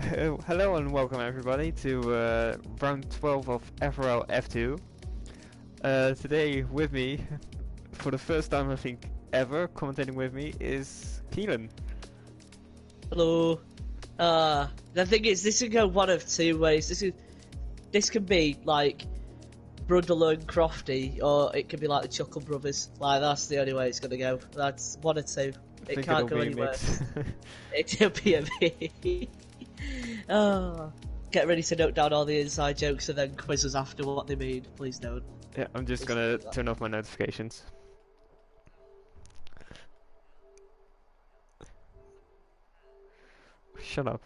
Hello and welcome everybody to round 12 of FRL F2. Today with me, for the first time I think ever, commentating with me is Keelan. Hello. The thing is, this can go one of two ways. This can be like Brundle and Crofty, or it can be like the Chuckle Brothers. Like that's the only way it's gonna go. That's one or two. It can't go anywhere. It'll be a me. Oh, get ready to note down all the inside jokes and then quiz us after what they mean. Please don't. Yeah, I'm just gonna turn off my notifications. Shut up.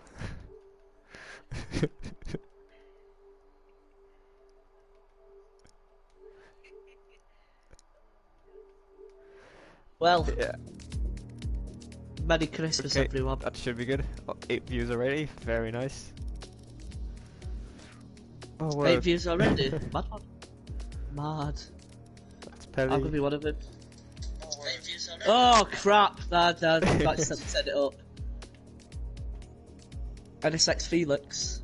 Well, yeah. Merry Christmas, Okay, everyone. that should be good. 8 views already. Very nice. Oh, 8 views already. Mad one. Mad. That's Pelly. I'm gonna be one of them. Oh crap! That's set it up. NSX Felix.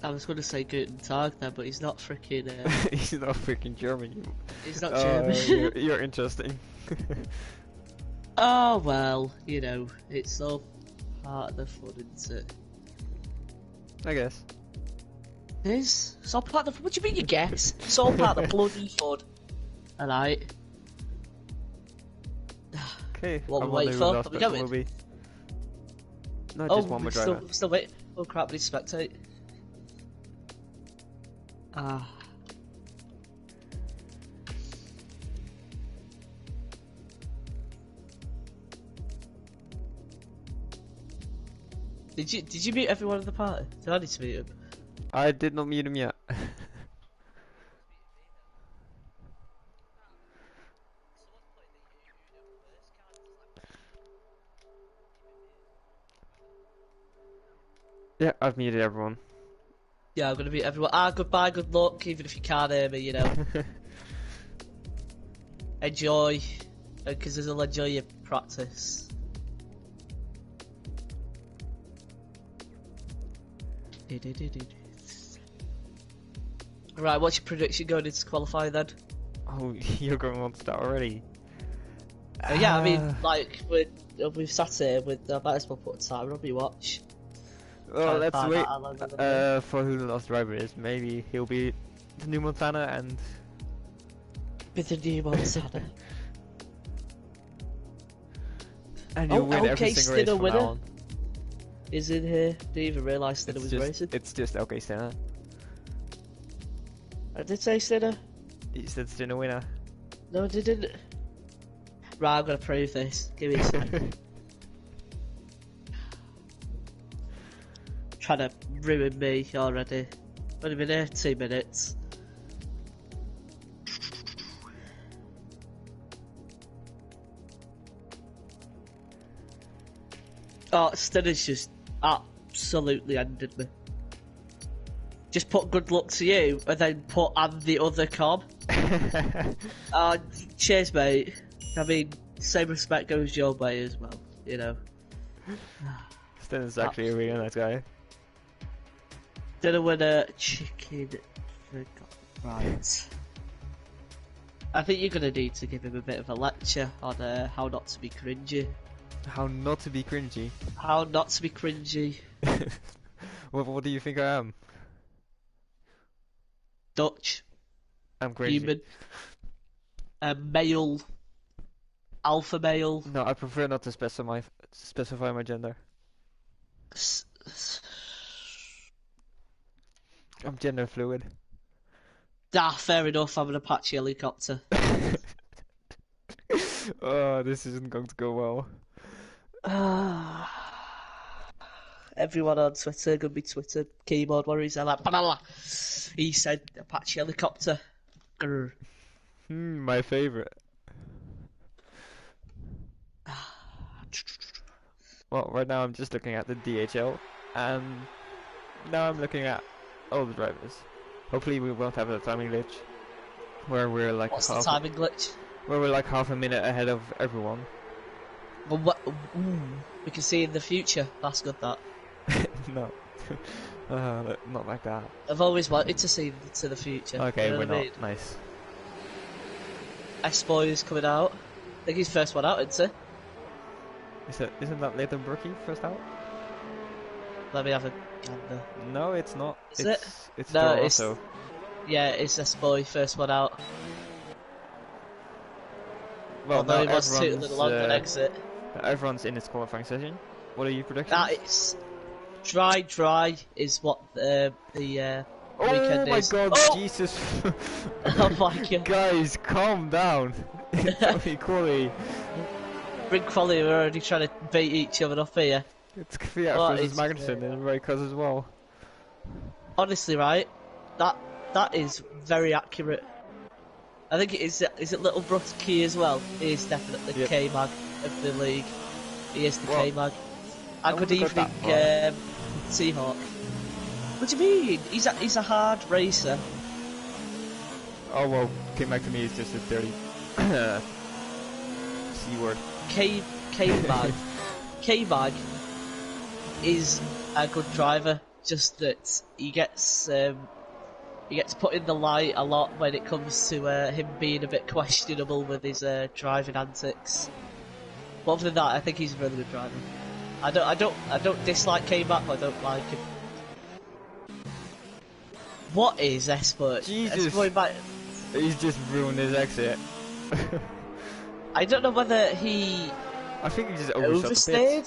I was going to say Guten Tag there, but he's not freaking. He's not freaking German. He's not German. You're interesting. Oh well, you know, it's all part of the fun, isn't it? I guess. It is. It's all part of the. What do you mean you guess? It's all part of the bloody fun. Alright. Okay. What we waiting for? Are we going? No, just one more driver. Still waiting. Oh crap, we need to spectate. Ah. Did you meet everyone at the party? Did I need to meet him? I did not meet him yet. Yeah, I've muted everyone. Yeah, I'm gonna meet everyone. Goodbye, good luck, even if you can't hear me, you know. Enjoy, because it'll enjoy your practice. Right, what's your prediction going into qualifying then? Oh, you're going on to that already? Yeah, I mean, like, we've sat here with, I might as well put a timer on my watch. Well, let's wait for who the last driver is. Maybe he'll be the new Montana and... With the new Montana. And you'll win every single race from now on. Is in here. Didn't even realise Stinner was racing. It's just okay, Stinner. I did say Stinner. You said Stinner winner. No, I didn't. Right, I'm gonna prove this. Give me a second. Trying to ruin me already. Only been here 2 minutes. Oh, Stinner's just absolutely ended me. Just put good luck to you, and then put and the other com. Cheers, mate. I mean, same respect goes your way as well, you know. Stinner's actually a really nice guy. Dinner winner, chicken right. I think you're gonna need to give him a bit of a lecture on how not to be cringy. How not to be cringy? How not to be cringy. What do you think I am? Dutch. I'm cringy. Human. Male. Alpha male. No, I prefer not to specify my gender. I'm gender fluid. Ah, fair enough, I'm an Apache helicopter. Oh, this isn't going to go well. Everyone on Twitter, gonna be Twitter keyboard warriors, they're like, blah. He said Apache helicopter. Grr. My favourite. Well, right now I'm just looking at the DHL, and now I'm looking at all the drivers. Hopefully we won't have a timing glitch where we're like What's the timing glitch? Well, we're like half a minute ahead of everyone. Well, what? We can see in the future. That's good. That No. Not like that. I've always wanted to see to the future. Okay, you know we're what I not. mean? Nice. S-Boy is coming out. I think he's first one out, isn't he? Isn't that Leighton Brookie first out? Let me have a gander. No, it's not. Is it? It's No, Toro it's Rosso. yeah, it's S-Boy first one out. Well, Although now he was too little on an exit. everyone's in its qualifying session. What are your predictions? That is dry is what the weekend my is. god, Oh! Jesus. Oh my god. Guys, calm down. It's equally. Bring quality, we're already trying to bait each other up here. It's Kvyat What versus is Magnussen in Raikkonen as well. Honestly, right? That is very accurate. I think it is it Little Brookie as well? He is definitely Yep. K-Mag of the league. He is the Well, K-Mag. I And good wouldn't go evening, that Seahawk. What do you mean? He's a hard racer. Oh well, came back to me is just a dirty C word. K-Mag. K-Mag is a good driver, just that he gets put in the light a lot when it comes to him being a bit questionable with his driving antics. But other than that, I think he's a really good driver. I don't dislike K-Mag, but I don't like him. What is Esport? Jesus. Esport He's just ruined his exit. I don't know whether he I think he just overshot the overstayed.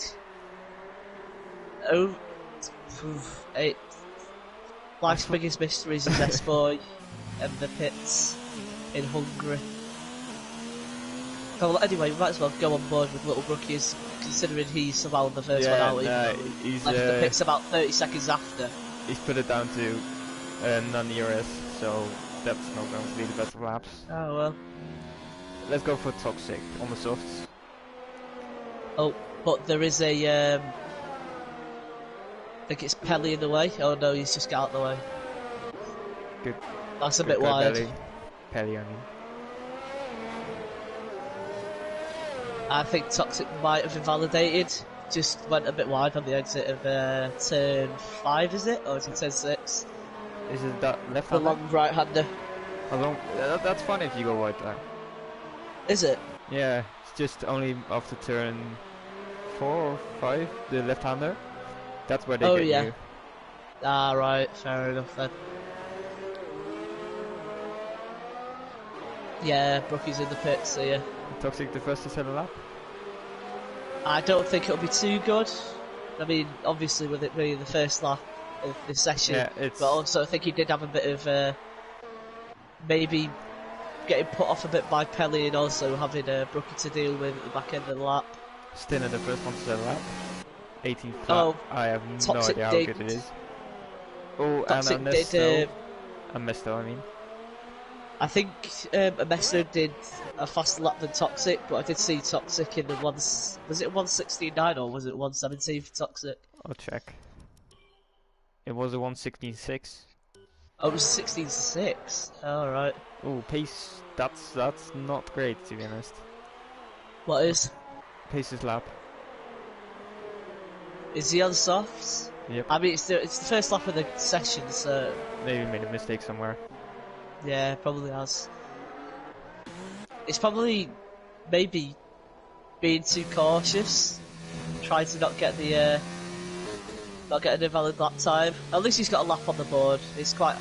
pits. Life's biggest mysteries is S-Boy and the pits in Hungary. Oh, well, anyway, we might as well go on board with Little Brookies, considering he's somehow the first one out. He's Left the pits about 30 seconds after. he's put it down to non-ERS, so that's not going to be the best of laps. Oh well. Let's go for Toxic on the softs. Oh, but there is a I think it's Pelly in the way. Oh no, he's just got out the way. Good. That's a Good bit wide. Pelly, I mean. I think Toxic might have invalidated. Just went a bit wide on the exit of turn 5, is it? Or is it turn 6? Is it that left The hand? long right-hander. That's fine if you go wide there. Is it? Yeah, it's just only after turn 4 or 5, the left-hander. That's where they Oh, get yeah. you. Ah, right. Fair enough then. Yeah, Brookie's in the pits, so yeah. Toxic the first to set a lap. I don't think it'll be too good. I mean, obviously with it being the first lap of the session, Yeah, it's but also I think he did have a bit of maybe getting put off a bit by Pelly and also having Brookie to deal with at the back end of the lap. Stinner the first one to set a lap. 18th lap. Oh, I have no Toxic idea how did. good it is. Oh, Toxic and did. Amesto, I mean. I think Amesto did a faster lap than Toxic, but I did see Toxic in the was it 169 or was it 117 for Toxic? I'll check. It was a 116.6. Oh, it was 16.6. Alright. Oh, pace. That's not great, to be honest. What is? Pace's lap. Is he on softs? Yep. I mean, it's the first lap of the session, so Maybe made a mistake somewhere. yeah, probably has. It's probably maybe being too cautious, trying to not get an invalid lap time. At least he's got a lap on the board. It's quite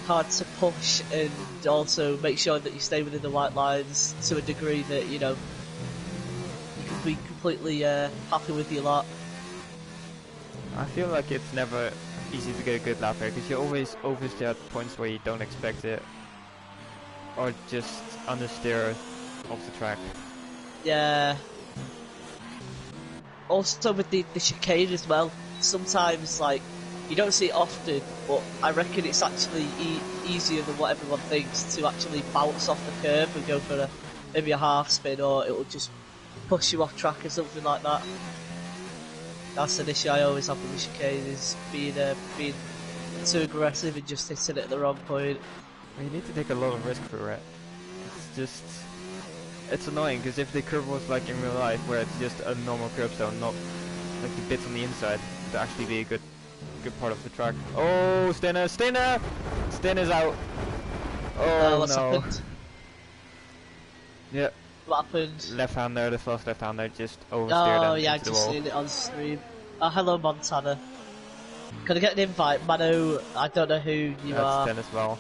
hard to push and also make sure that you stay within the white lines to a degree that you can be completely happy with your lap. I feel like it's never easy to get a good lap here because you always oversteer at points where you don't expect it, or just understeer off the track. Yeah. Also with the chicane as well. Sometimes you don't see it often, but I reckon it's actually easier than what everyone thinks to actually bounce off the curb and go for maybe a half spin, or it will just push you off track or something like that. That's an issue I always have with the chicane, is being too aggressive and just hitting it at the wrong point. You need to take a lot of risk for it. It's just it's annoying because if the curve was like in real life, where it's just a normal curb zone, not like the bits on the inside, it'd actually be a good part of the track. Oh, Stinner's out. Oh What's no. happened? Yeah. What happened? Left-hander, the first left-hander just oversteered Oh and yeah, I into the just wall. seen it on stream. Oh, hello Montana. Can I get an invite? Mano, I don't know who you That's are. 10 as well.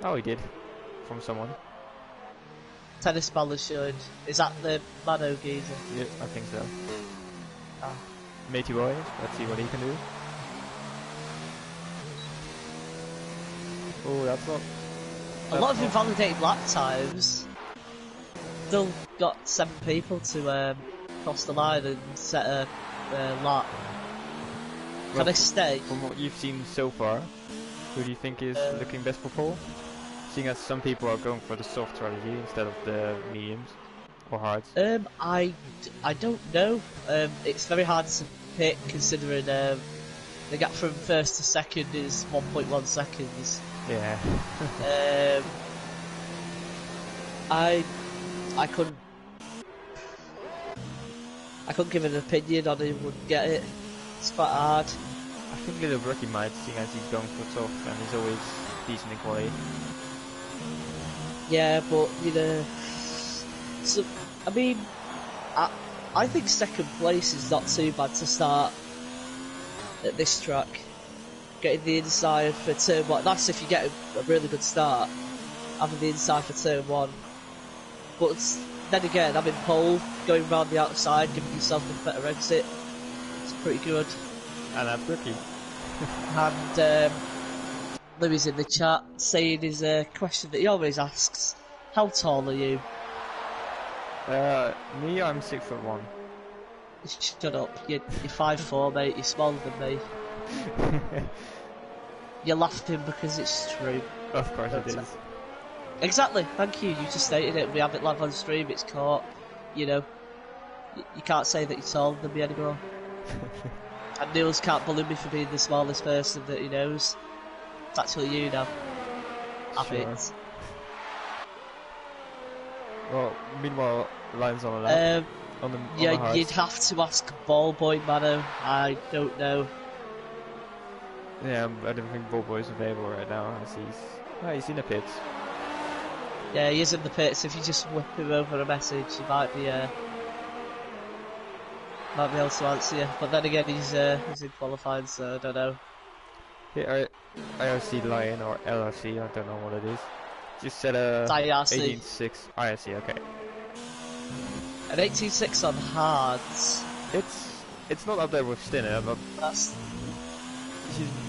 Oh, he did. From someone. Tennis ball is showing. Is that the Mano geezer? Yeah, I think so. Ah. Matey boy, let's see what he can do. Oh, that's not... A lot of invalidated lap times. Still got 7 people to cross the line and set a lap. Can I stay? From what you've seen so far, who do you think is looking best for pole? Seeing as some people are going for the soft strategy instead of the mediums or hards. I don't know. It's very hard to pick considering the gap from first to second is 1.1 seconds. Yeah. I couldn't give an opinion on who would get it. It's quite hard. I think Little Rookie might, seeing as he's going for soft and he's always decent in quality. Yeah, but you know, so I mean, I think second place is not too bad to start at this track. Getting the inside for turn 1, that's if you get a really good start, having the inside for turn 1. But then again, having pole, going round the outside, giving yourself a better exit, it's pretty good. And that's Rookie. And Louis in the chat saying his question that he always asks, how tall are you? Me, I'm 6'1". Shut up, you're 5'4", mate, you're smaller than me. You're laughing because it's true. Of course it is. Exactly, thank you, you just stated it, we have it live on stream, it's caught, you know, you can't say that you're taller than me anymore. And Niels can't bully me for being the smallest person that he knows. It's actually you now. Have Sure. it. Well, meanwhile, lines on the lap. On the hards. You'd have to ask Ball Boy Mano, I don't know. Yeah, I don't think Ball Boy's available right now, as he's in the pits. Yeah, he is in the pits. If you just whip him over a message, he might be able to answer you. But then again, he's in qualifying, so I don't know. Yeah, IRC Lion or LRC, I don't know what it is. Just set a 18.6 IRC, okay. An 18.6 on hards. It's not up there with Stinner, but That's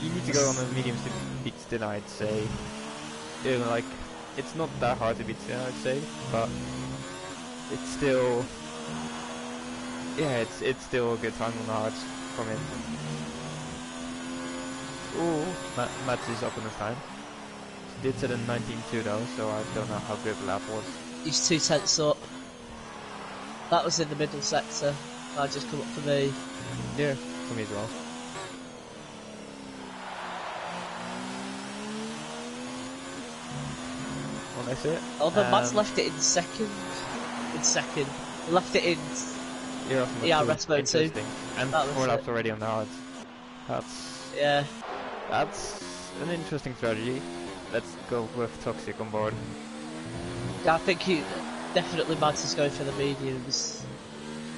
you need to go on a medium to beat Stinner, I'd say. You know, like, it's not that hard to beat Stinner, I'd say, but it's still, yeah, it's still a good time on the hards from him. Ooh, Mats is up in his time. He did set a 19.2 though, so I don't know how good the lap was. He's 2/10 up. That was in the middle sector. That just come up for me. Yeah, for me as well. Well, that's it. Although Matt's left it in second. He left it in ERS mode 2. And 4 laps already on the hards. That's an interesting strategy. Let's go with Toxic on board. Yeah, I think definitely Matt is going for the mediums.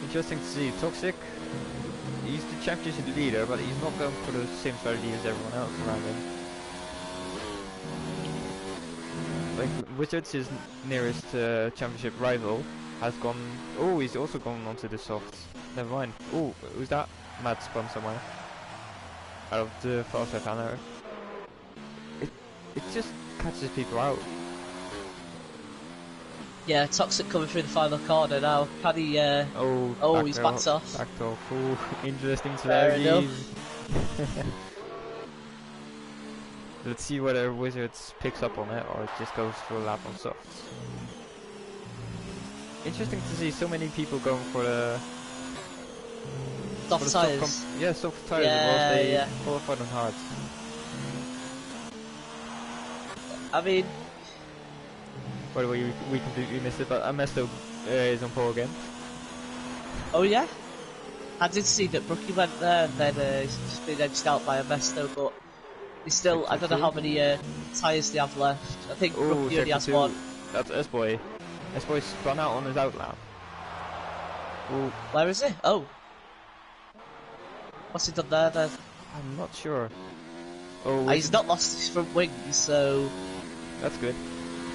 Interesting to see. Toxic, he's the championship leader, but he's not going for the same strategy as everyone else around him. Like, Wizards, his nearest championship rival, has gone... Oh, he's also gone onto the softs. Never mind. Oh, who's that? Matt spun somewhere. Out of the fast left hander. It just catches people out. Yeah, Toxic coming through the final corner now. Can he, he's backed off. Backed off. Ooh, interesting Fair strategy. Let's see whether Wizards picks up on it or it just goes for a lap on softs. Interesting to see so many people going for the soft tyres. Yeah, soft tyres as they qualified on hards. I mean, By the way, we completely missed it, but Amesto is on pole again. Oh yeah? I did see that Brookie went there and then he's just been edged out by Amesto, but he's still, I don't know how many tyres they have left. I think Brookie only has one. That's S-Boy. S-Boy spun out on his outlap. Ooh. Where is he? Oh. What's he done there then? I'm not sure. Oh, he's not lost his front wings, so... That's good.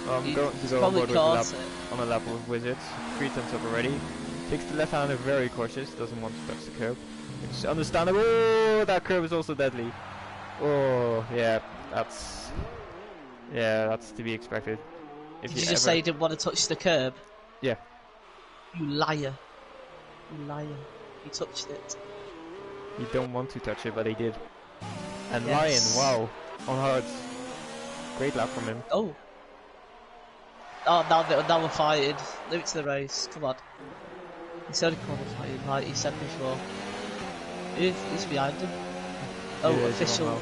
Well, I'm going to go on board with on a lap with Wizards. 3 tenths up already. Takes the left hander very cautious, doesn't want to touch the curb. It's understandable. Oh, that curb is also deadly. Oh, yeah, that's to be expected. Did you just say you didn't want to touch the curb? Yeah. You liar. You liar. He touched it. He don't want to touch it, but he did. And yes. Lion, wow, on hard. Great lap from him. Oh. Oh, now we're fighting. Leave it to the race. Come on. He's only qualifying, like he said before. He's behind him. Oh, yeah, official.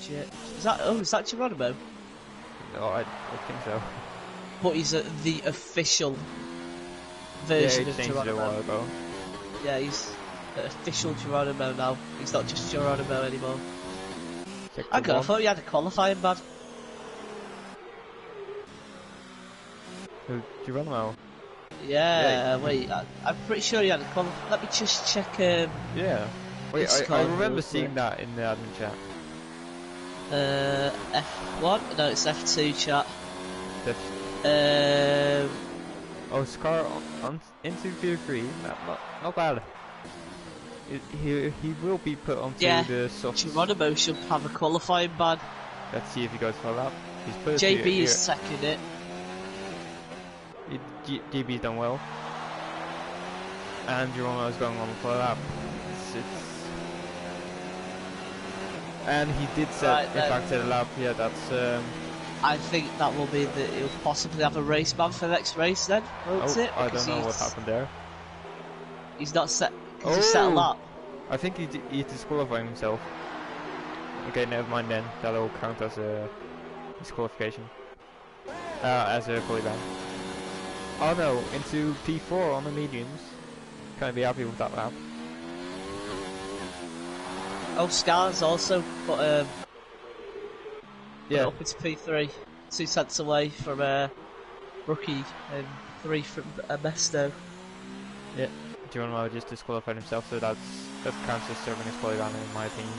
Shit. Is that Geronimo? No, I think so. But he's the official version of Geronimo. A while ago. Yeah, he's the official Geronimo now. He's not just Geronimo anymore. I thought he had a qualifying bad. Who, Geronimo? Yeah, wait, I'm pretty sure he had a qualifying. Let me just check. Yeah. Wait, I remember seeing that in the admin chat. F1? No, it's F2 chat. Oh, Scar into Q3. Not bad. He will be put onto the soft. Geronimo should have a qualifying ban. Let's see if he goes for a lap. He's put JB is second it. JB's done well. And Geronimo's going on for a lap. And he did set, in fact, set a lap. Yeah, that's. I think that will be that he'll possibly have a race ban for the next race then, won't it? I don't know what happened there. He's not set. He set a lap. I think he disqualified himself. Okay, never mind then. That'll count as a disqualification. As a polyban. Oh no, into P4 on the mediums. Can't be happy with that lap. Oh, Scar's also put up into P3. 2 tenths away from Rookie and 3 from Amesto. Yeah, Geronimo just disqualified himself, so that counts as serving his polyban in my opinion.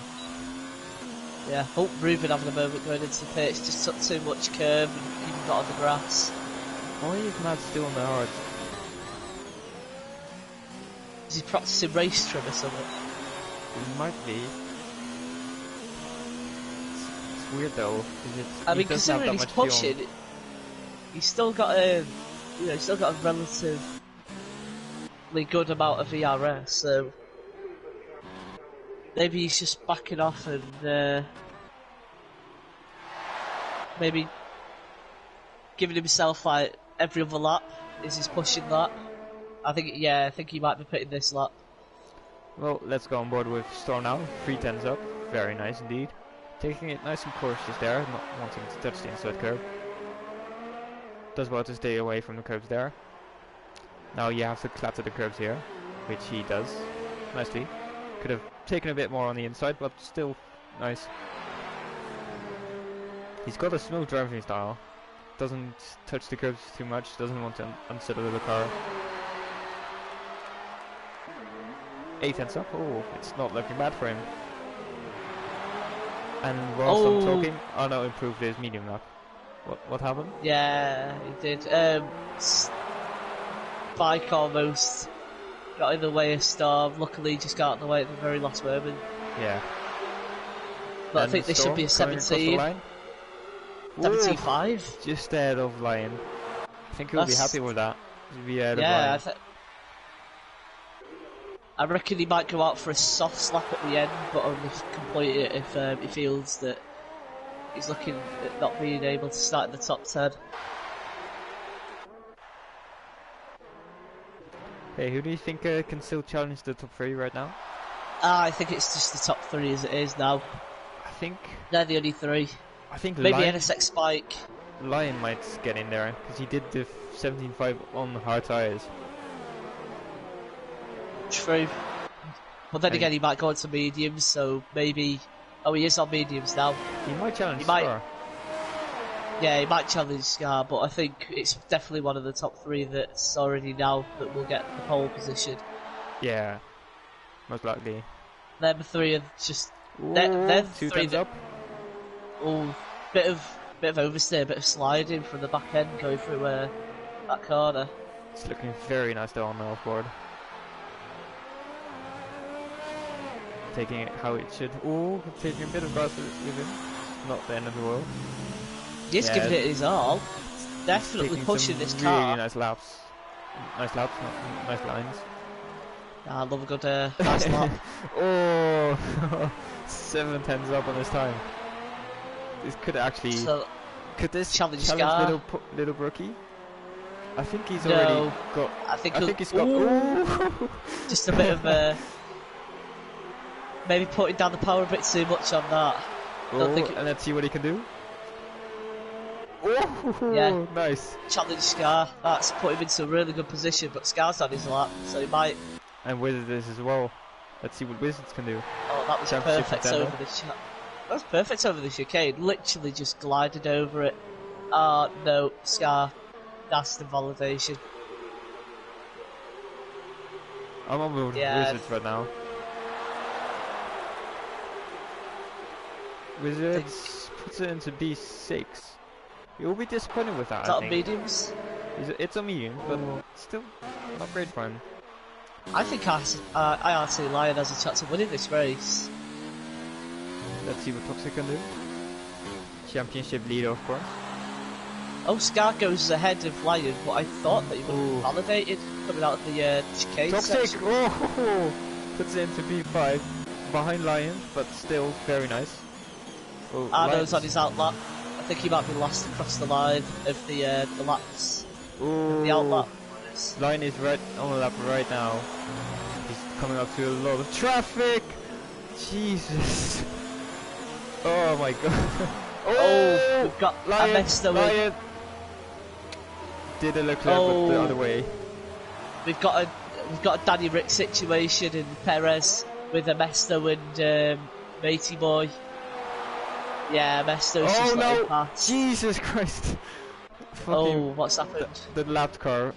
Yeah, Hope Ruben having a moment going into the pitch, just took too much curve and even got on the grass. Why is Mad still on the hard? Is he practicing race trim or something? He might be. It's weird though. I mean, considering he's pushing, he's still got a, relatively good amount of ERS. So maybe he's just backing off and maybe giving himself like every other lap is his pushing lap. I think he might be putting this lap. Well, let's go on board with Storm now. 3 tenths up, very nice indeed. Taking it nice and cautious there, not wanting to touch the inside curb. Does well to stay away from the curbs there. Now you have to clatter the curbs here, which he does nicely. Could have taken a bit more on the inside, but still nice. He's got a smooth driving style. Doesn't touch the curbs too much, doesn't want to unsettle the car. 8 tenths up, oh, it's not looking bad for him. And whilst I'm talking, oh no, improved his medium lap. What happened? Yeah, he did. Bike almost got in the way of Storm, luckily he just got in the way at the very last moment. Yeah. But and I think this should be a 17. 75? Just ahead of Lion. I think he'll be happy with that. Yeah, I reckon he might go out for a soft slap at the end, but only complete it if he feels that he's looking at not being able to start in the top 10. Hey, who do you think can still challenge the top 3 right now? I think it's just the top 3 as it is now. I think they're the only 3. I think maybe NSX Spike. Lion might get in there because he did the 17.5 on hard tires. True. But then And again, he might go into mediums, so maybe. Oh, he is on mediums now. he might challenge He might- Scar. Yeah, he might challenge Scar, but I think it's definitely one of the top 3 that's already now that will get the pole position. Yeah, most likely. Them 3 are just. Ooh, They're 2 3 times that. up. Oh, bit of oversteer, bit of sliding from the back end going through that corner. It's looking very nice though on the offboard. Taking it how it should. Ooh, taking a bit of gas with him. Not the end of the world. He's Yeah, giving it his all. Definitely taking pushing some this really car. nice laps. Nice laps, not nice lines. I love a good nice lap. Oh, 7 tenths up on this time. This could actually. So, Could this challenge Scar. little Brookie? I think he's No. already got. I think he's got. Ooh. Ooh. Just a bit of maybe putting down the power a bit too much on that. Don't think And let's see what he can do. Oh, Yeah. nice. Challenge Scar. That's put him into a really good position, but Scar's on his lap, so he might. And Wizard is as well. Let's see what Wizards can do. Oh, that was Championship perfect contender. over the That was perfect over the chicane. Literally just glided over it. Ah, no, Scar. That's the validation. I'm on with Yeah. Wizards right now. Wizards puts it into B6. You'll be disappointed with that, Is I that on think. mediums? It's a medium, but Ooh. still not great for him. I think IRT Lion has a chance of winning this race. Let's see what Toxic can do. Championship leader, of course. Oh, Scar goes ahead of Lion, but I thought that he would Ooh. have validated coming out of the chicane Toxic! section. Oh! Puts it into B5. Behind Lion, but still very nice. Oh, Arno's on his outlap. I think he might be last across the line of the laps. Ooh. The outlap. Lion is right on the lap right now. He's coming up to a lot of traffic! Jesus! Oh my god. Oh, we've got Lion! Amesto in. Lion! Did a Leclerc, but the other way. We've got a Danny Rick situation in Perez with Amesto and Matey Boy. Yeah, Amesto's Oh just let him no! pass. Jesus Christ! Oh, Fucking what's happened? the lapped car.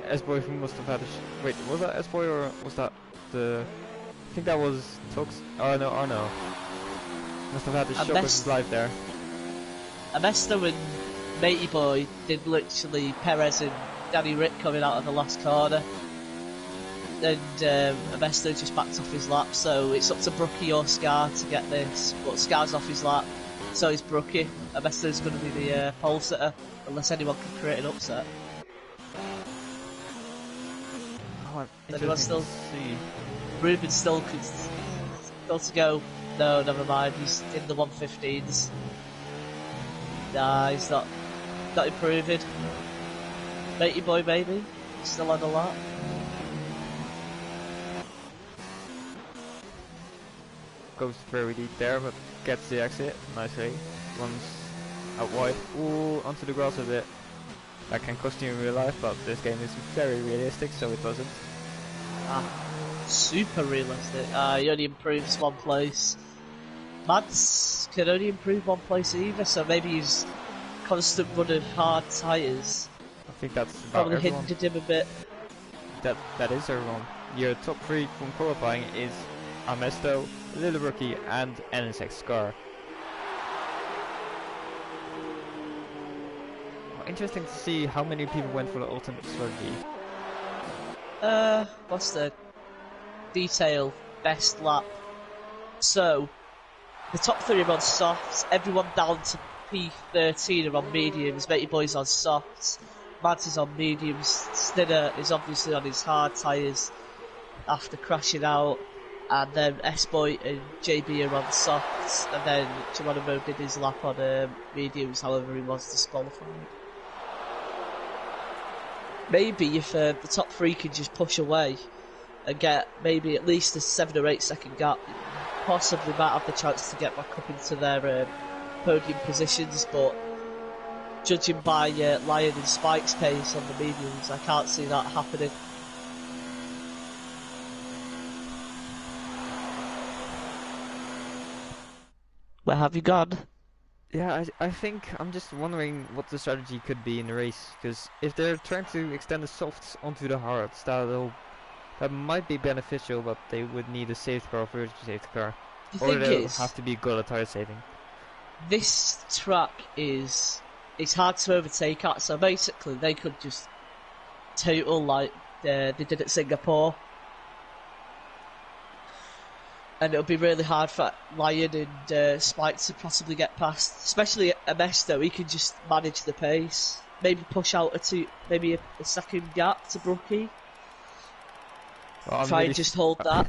S-Boy must have had a wait, was that S-Boy or was that the... I think that was Tox... Oh no, must have had the shock of his life there. Amesto and Matey Boy did literally Perez and Danny Rick coming out of the last corner. And Amesto just backed off his lap, so it's up to Brookie or Scar to get this. But Scar's off his lap, so is Brookie. Amesto's going to be the pole sitter, unless anyone can create an upset. Oh, Anyone still? to see. Ruben still to go. No, never mind. He's in the 115s. Nah, he's not improving. Matey Boy, maybe still on the lap. Goes very deep there, but gets the exit nicely. Runs out wide. Ooh, onto the grass a bit. That can cost you in real life, but this game is very realistic, so it doesn't. Super realistic. He only improves one place. Mads can only improve one place either, so maybe his constant run of hard tyres I think that's about probably everyone. hindered him a bit. That is everyone. Your top 3 from qualifying is Amesto, Little Rookie, and NSX Scar. Interesting to see how many people went for the ultimate strategy. What's the detail? Best lap. So, the top 3 are on softs, everyone down to P13 are on mediums, Matey Boy's on softs, Mads is on mediums, Snidder is obviously on his hard tyres after crashing out, and then S-Boy and JB are on softs, and then Geronimo did his lap on mediums, however he was disqualified. Maybe if the top 3 can just push away and get maybe at least a 7 or 8 second gap, possibly might have the chance to get back up into their podium positions, but judging by Lion and Spike's pace on the mediums, I can't see that happening. Where have you gone? Yeah, I think I'm just wondering what the strategy could be in the race, because if they're trying to extend the softs onto the hards, that might be beneficial, but they would need a safety car, virtual safety car, The or thing they'll is, have to be good at tire saving. this track it's hard to overtake at, so basically they could just total like they did at Singapore. And it'll be really hard for Lion and Spike to possibly get past. Especially at Amesto, he can just manage the pace. Maybe push out maybe a second gap to Brookie. Well, Try and just hold that.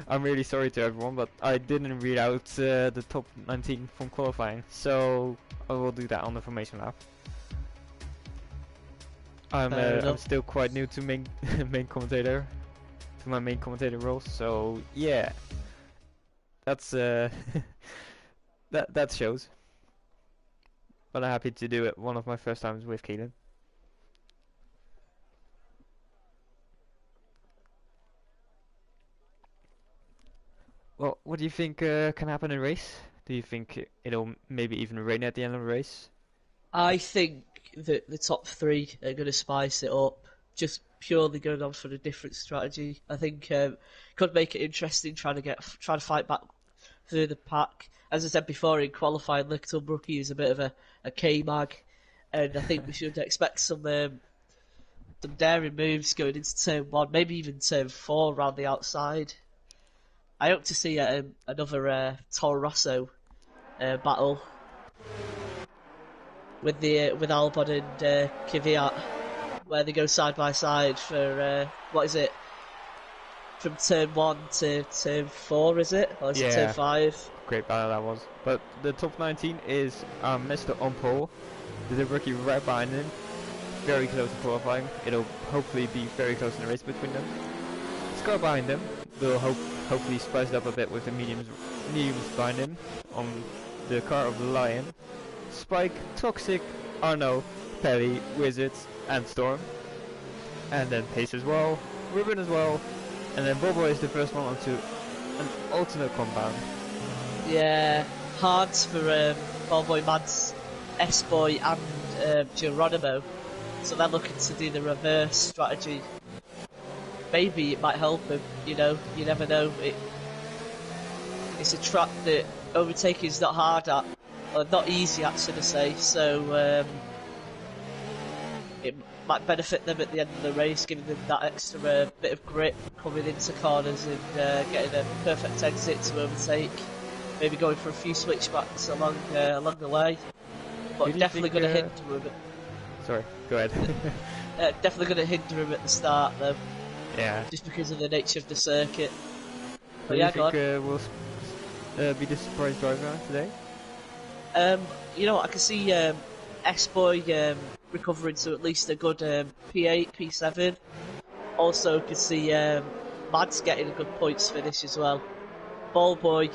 I'm really sorry to everyone, but I didn't read out the top 19 from qualifying, so I will do that on the formation lap. I'm still quite new to main commentator, to my main commentator role, so yeah. That's that shows. But I'm happy to do it. One of my first times with Keelan. Well, what do you think can happen in a race? Do you think it'll maybe even rain at the end of the race? I think that the top three are going to spice it up. Just purely going on for a different strategy. I think could make it interesting trying to fight back through the pack. As I said before, in qualifying, Little Brookie is a bit of a K-mag, and I think we should expect some daring moves going into turn 1, maybe even turn 4 around the outside. I hope to see another Toro Rosso battle with Albon and Kvyat, where they go side by side for what is it? From turn 1 to turn 4, is it? Or is it turn 5? Great battle that was. But the top 19 is Mr. On pole. The rookie right behind him. Very close to qualifying. It'll hopefully be very close in the race between them. Scar behind them will hopefully spice it up a bit with the mediums behind him on the car of the Lion. Spike, Toxic, Arno, Pelly, Wizards, and Storm. And then Pace as well, Ruben as well. And then Bobo is the first one onto an alternate compound. Yeah, hards for Ballboy Mads, S-Boy and Geronimo. So they're looking to do the reverse strategy. Maybe it might help him, you never know. It's a track that overtaking is not hard at, or not easy at, should I say, so it might benefit them at the end of the race, giving them that extra bit of grip coming into corners and getting a perfect exit to overtake. Maybe going for a few switchbacks along the way, but definitely going to hinder him. Sorry, go ahead. Definitely going to hinder him at the start, though. Yeah. Just because of the nature of the circuit. But yeah, go on. Will be the surprise driver today? I can see S-Boy recovering to at least a good P8, P7. Also, could see Mads getting a good points finish as well. Ballboy,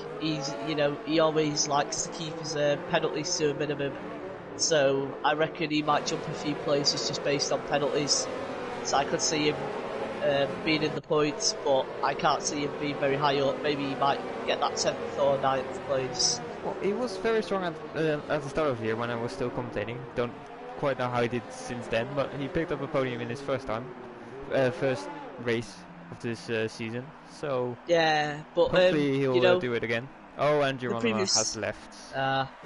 he always likes to keep his penalties to a minimum. So I reckon he might jump a few places just based on penalties. So I could see him being in the points, but I can't see him being very high up. Maybe he might get that 7th or 9th place. Well, he was very strong at the start of the year when I was still commentating. Don't quite know how he did since then, but he picked up a podium in his first race of this season. So yeah, but hopefully he'll do it again. Oh, and Geronimo has left.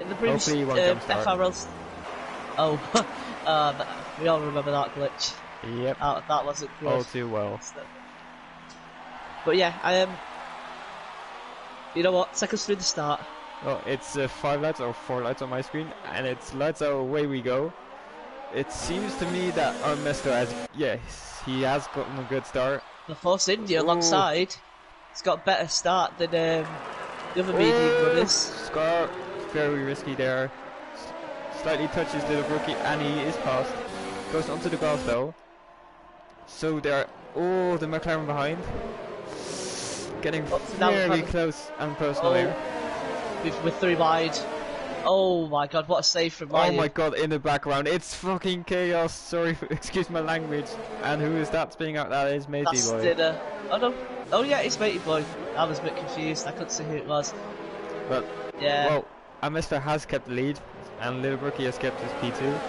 In the previous FRL. Oh, we all remember that glitch. Yep. That wasn't good. All too well. But yeah, you know what? Take us through the start. Well, it's 5 lights or 4 lights on my screen, and it's lights out, away we go. It seems to me that our Master he has gotten a good start. The Force India alongside, he's got a better start than the other medium runners. Scar, very risky there. Slightly touches the rookie, and he is passed. Goes onto the grass though. So there, the McLaren behind, getting very close and personal here. With 3 wide. Oh my god, what a save from Lion. Oh my god, in the background, it's fucking chaos. Sorry, excuse my language. And who is that spinning out? That is Matey That's Boy. Dinner. Oh no. Oh yeah, it's Matey Boy. I was a bit confused. I couldn't see who it was. But yeah. Well, Amester has kept the lead, and Little Brookie has kept his P2.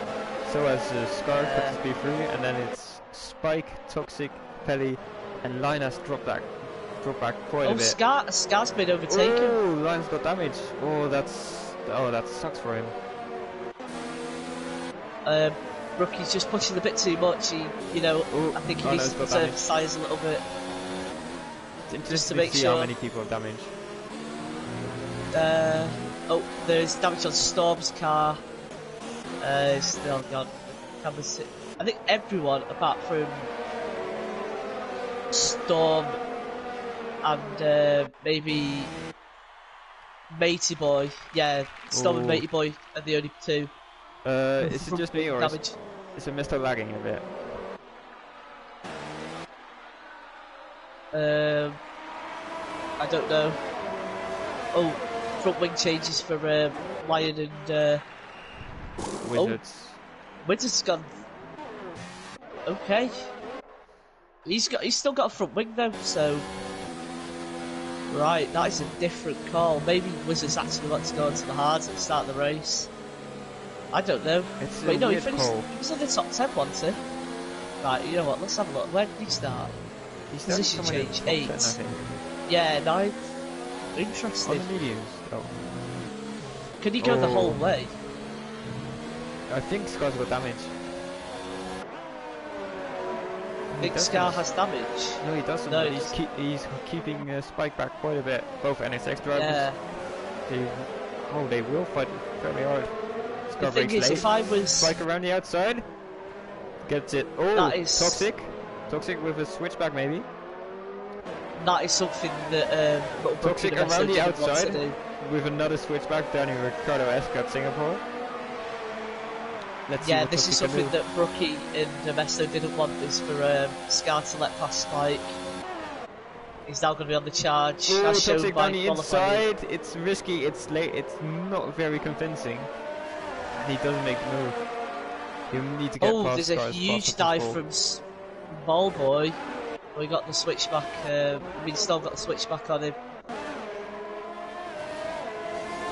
So has Scar kept his P3, and then it's Spike, Toxic, Pelly, and Linus dropped back quite a bit. Scar's been overtaken. Oh, Linus got damage. Oh, that sucks for him. Rookie's just pushing a bit too much. I think he needs to conserve his size a little bit. Just to make sure how many people have damage. There's damage on Storm's car. Still got canvas. I think everyone apart from Storm and maybe Matey Boy. Yeah, Storm and Matey Boy are the only two. Is it just me or is it Mr. lagging a bit? I don't know. Oh, front wing changes for Lion and Wizards. Wizards gone. Okay. He's still got a front wing though, so right, that is a different call. Maybe Wizards actually wants to go into the hards at the start of the race. I don't know. It's Wait, no, he was in the top 10 once, eh? Right, you know what? Let's have a look. Where did he start? Position change 8. 10, I think. Yeah, 9. Interesting. On the mediums. Oh. Can he go the whole way? I think Scar's got damage. I think Scar has damage. No, he doesn't. No, but he's keeping Spike back quite a bit. Both NSX drivers. Yeah. They will fight very hard. The thing is, if I was Spike around the outside, gets it. Oh, that is Toxic with a switchback maybe. That is something that Toxic around the outside with another switchback down in Ricardo Escott Singapore. Let's see this is something that Brookie and Mesto didn't want, is for Scar to let past Spike. He's now going to be on the charge. Oh, Toxic down the inside. It's risky. It's late. It's not very convincing. He doesn't make the move. You need to get past there's a huge dive from Ballboy. We got the switchback. We still got the switchback on him.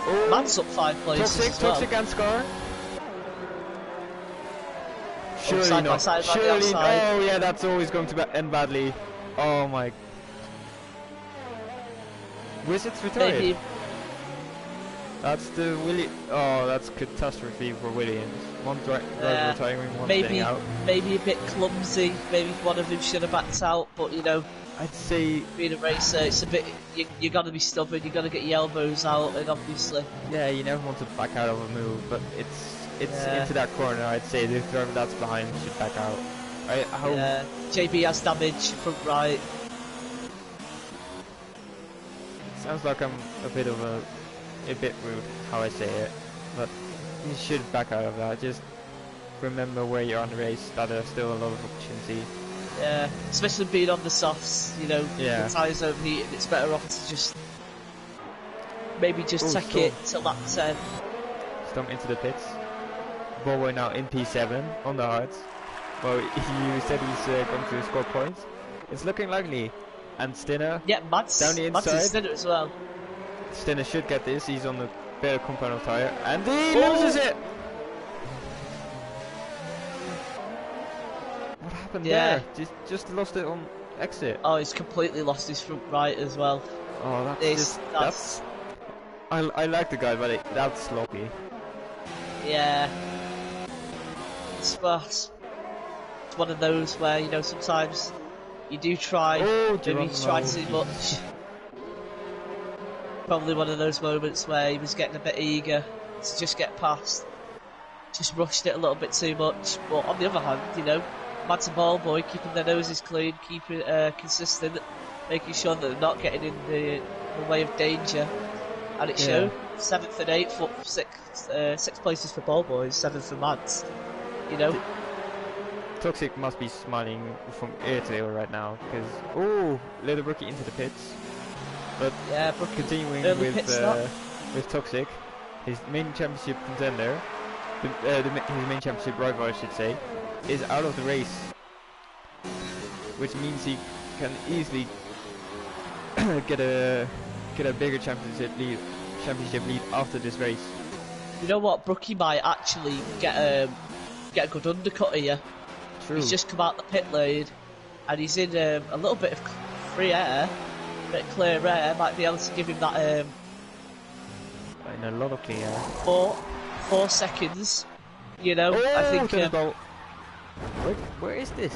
Oh, Man's up 5 places. Toxic and Scar. Surely side not. by side, Surely. Oh yeah, that's always going to end badly. Oh my. Wizards retired. Maybe. That's the Willie. Oh, that's catastrophe for Williams. One driver retiring, one staying out. Maybe a bit clumsy. Maybe one of them should have backed out. But I'd say being a racer, it's a bit. You got to be stubborn. You got to get your elbows out, and obviously. Yeah, you never want to back out of a move, but it's into that corner. I'd say the driver that's behind should back out. JB has damage front right. Sounds like I'm a bit rude how I say it, but you should back out of that. Just remember where you're on the race, that there's still a lot of opportunity. Yeah, especially being on the softs, the tyres overheat, it's better off to just take it till that 10. Storm into the pits. Ballboy now in P7 on the hards. Well, you said he's going to score points. It's looking likely. And Stinner down the inside. Mads and Stinner as well. Stinner should get this. He's on the better component tyre, and he loses it. What happened there? Just lost it on exit. Oh, he's completely lost his front right as well. Oh, that's. I like the guy, but that's sloppy. Yeah. It's one of those where sometimes you do try, maybe try too much. Probably one of those moments where he was getting a bit eager to just get past. Just rushed it a little bit too much. But on the other hand, Mads and Ballboy keeping their noses clean, keeping it consistent, making sure that they're not getting in the way of danger. And it showed. 7th and 8th, 6 places for Ballboy, 7th for Mads. Toxic must be smiling from ear to ear right now, because Little Brookie into the pits. But continuing with Toxic, his main championship contender, his main championship rival, I should say, is out of the race, which means he can easily get a bigger championship lead after this race. You know what? Brookie might actually get a good undercut here. True. He's just come out the pit lane, and he's in a little bit of free air, a bit of clear air. Might be able to give him that in a lot of clear air. 4 seconds. You know, Oh, I think. Where is this?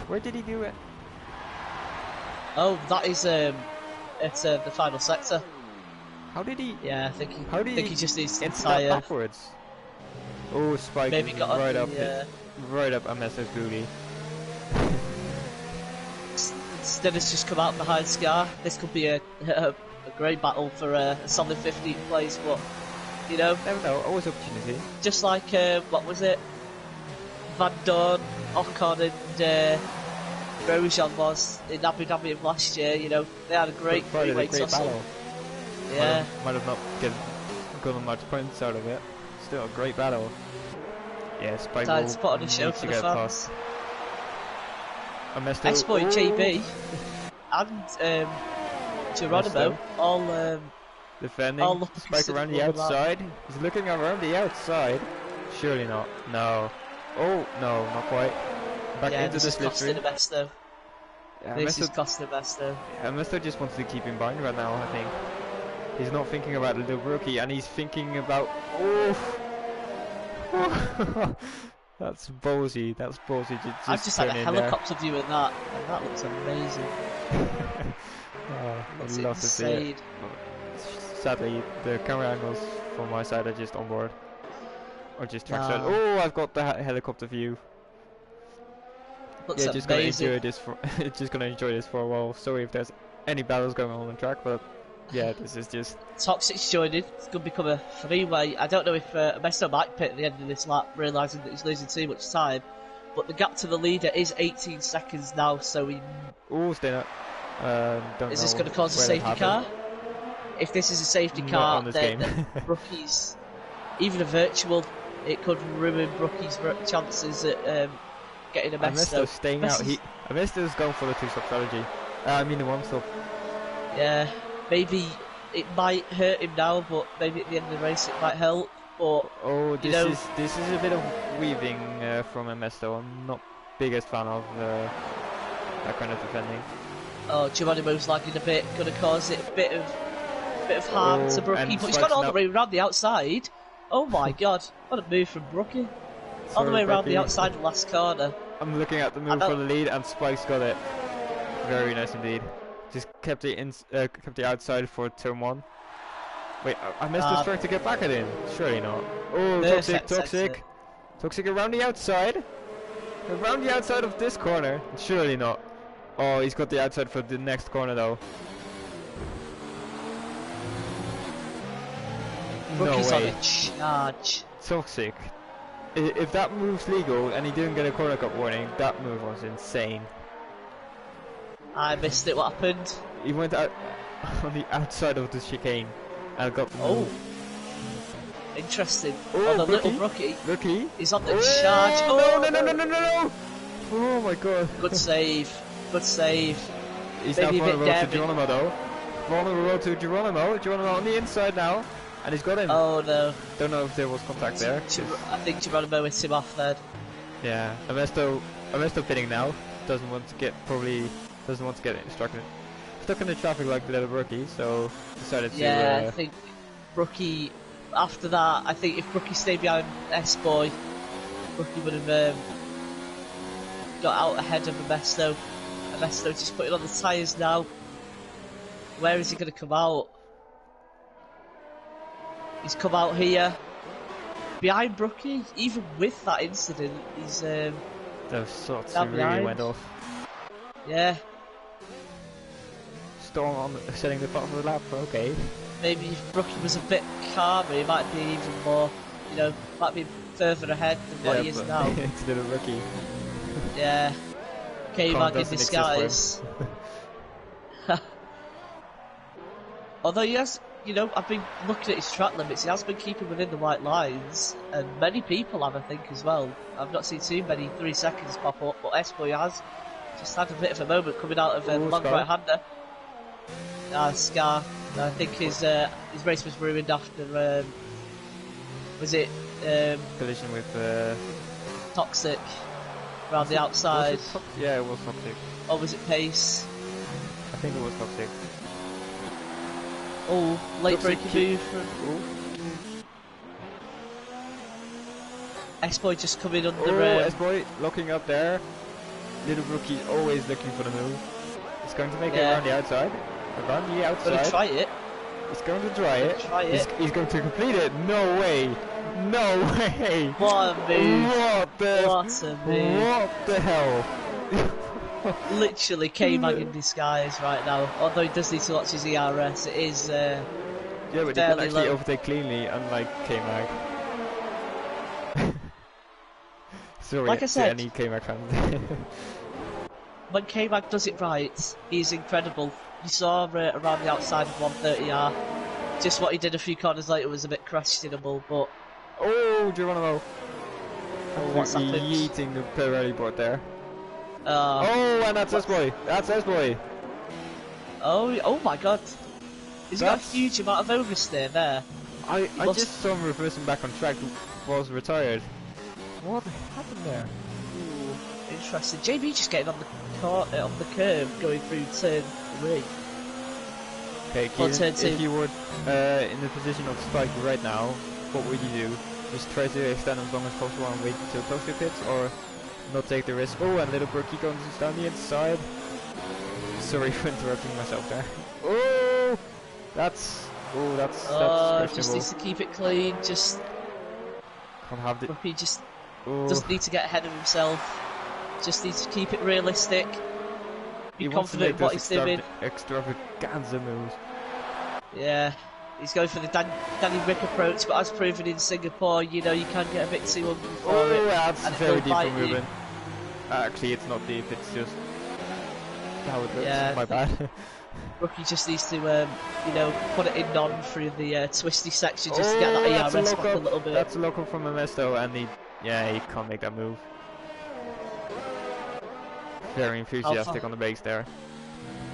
Where did he do it? Oh, that is it's the final sector. How did he? Yeah, I think he just needs to enter tire. backwards. Oh, Spike Maybe got right up up, the, right up Amesto's booty. Dennis just come out behind Scar. This could be a great battle for a solid 15th place, but you know, Never know, always opportunity. just like what was it? Van Dorn, Ocon, and Grosjean was in Abu Dhabi of last year. You know, they had a great three-way tussle. Battle. Yeah, Might have not gotten much points out of it. Still a great battle. Yeah, Spike time will to put on a show need for to the get fans. past Amesto. S-Boy, JB, and Geronimo, Amesto. all Defending. I'll look Spike at around it the all about. outside. He's looking around the outside. Surely not. No. Oh, no, not quite. Back yeah, into this the is costing slipstream. Amesto. Yeah, This is costing Amesto. Amesto just wants to keep him behind right now, I think. He's not thinking about the little rookie, and he's thinking about... Oof. That's ballsy. That's ballsy. I've just had a turn in helicopter view of that, and that looks amazing. there. Oh, Looks I'd love to see it. insane. Sadly, the camera angles from my side are just on board. Or just trackside. Wow. Oh, I've got the helicopter view. Looks Yeah, just amazing. gonna enjoy this for just gonna enjoy this for a while. Sorry if there's any battles going on the track, but yeah, this is just Toxic's joining. It's going to become a three-way. I don't know if Amesto might pit at the end of this lap, realising that he's losing too much time. But the gap to the leader is 18 seconds now, so he... oh, stay up. Don't Is this know going to cause a where that safety car? happened. If this is a safety Not car, on this then game. Brookie's, even a virtual, it could ruin Brookie's chances at getting Amesto. Amesto's staying out. Amesto's going for the two-stop strategy. I mean the one-stop. Yeah, maybe it might hurt him now, but maybe at the end of the race it might help. But Oh, you know, this is a bit of weaving from Amesto. I'm not biggest fan of that kind of defending. oh, Geronimo's lagging a bit, going to cause it a bit of harm to Brookie. and But he's gone all the Spike's way around the outside. Oh my god, what a move from Brookie! All the way around the outside the last corner. I'm looking at the move for the lead, and Spike's got it. Very nice indeed. Just kept the outside for turn one. Wait, I missed the trying to get back at him. Surely not. Oh, toxic around the outside. Around the outside of this corner. Surely not. Oh, he's got the outside for the next corner though. Brookie's No on way. a charge. Toxic. If that move's legal and he didn't get a corner cut warning, that move was insane. I missed it. What happened? He went out on the outside of the chicane and got the Oh, move. interesting. Oh, the little Brookie. Rookie Rookie. is on the charge. Oh No. Oh my god. Good save. Good save. He's Maybe now a bit vulnerable to daring. Geronimo though. Vulnerable to Geronimo. Geronimo on the inside now. And he's got him. Oh no. Don't know if there was contact there. I think Geronimo hit him off then. Yeah. Amesto pitting now. Doesn't want to get stuck in the traffic like the little rookie, so decided to Yeah, I think Brookie, after that, I think if Brookie stayed behind S-Boy, Brookie would have got out ahead of Amesto. Amesto just putting on the tyres now. Where is he going to come out? He's come out here. Behind Brookie, even with that incident, he's those shots down really behind. went off. Yeah, Storm on setting the front of the lap, okay. maybe if Brookie was a bit calmer, he might be even more, might be further ahead than what he is but now. it's a little rookie. Yeah. K-Mag in doesn't exist disguise. Although you know, I've been looking at his track limits. He has been keeping within the white lines, and many people have, I think, as well. I've not seen too many 3 seconds pop up, but S-Boy has just had a bit of a moment coming out of a long right-hander. Scar. I think his race was ruined after, was it collision with Toxic around the outside? Yeah, it was Toxic. Or was it Pace? I think it was Toxic. Oh, late breaking move from S-Boy just coming under. S-Boy locking up there. Little Rookie always looking for the move. He's going to make it around the outside. Around the outside. Gonna try it. He's going to try it. He's going to complete it. No way. No way. What a move. What a move. What the hell. Literally K-Mag in disguise right now. Although he does need to watch his ERS, it is yeah, but he can actually overtake cleanly, unlike K-Mag. Sorry, like I said, any K-Mag fans. When K-Mag does it right, he's incredible. You saw around the outside of 130R. Just what he did a few corners later was a bit questionable, but... Oh, Geronimo! What's happened? Yeeting the Pirelli board there. Oh, and that's S-Boy! That's S-Boy! Oh my god. He's got a huge amount of oversteer there. I just saw him reversing back on track, was retired. What happened there? Ooh, interesting. JB just getting on the curve going through turn 3. Okay, Kieran, if you were in the position of Spike right now, what would you do? Just try to extend as long as possible and wait until Tokyo pits, or not take the risk? Oh, and Little Brookie going down the inside. Sorry for interrupting myself there. That's questionable. Just needs to keep it clean. Just can't have the. Brookie just doesn't need to get ahead of himself. Just needs to keep it realistic. Be confident in what he's doing. Extravaganza moves. Yeah, he's going for the Danny Rick approach, but as proven in Singapore, you know, you can get a bit too hungry for it. That's and very deep for moving. Actually, it's not deep, it's just how it looks. Yeah, my bad. Rookie just needs to, you know, put it in non through the twisty section just to get that ERS back a little bit. That's a local from Mesto, and he can't make that move. Very enthusiastic on the brakes there.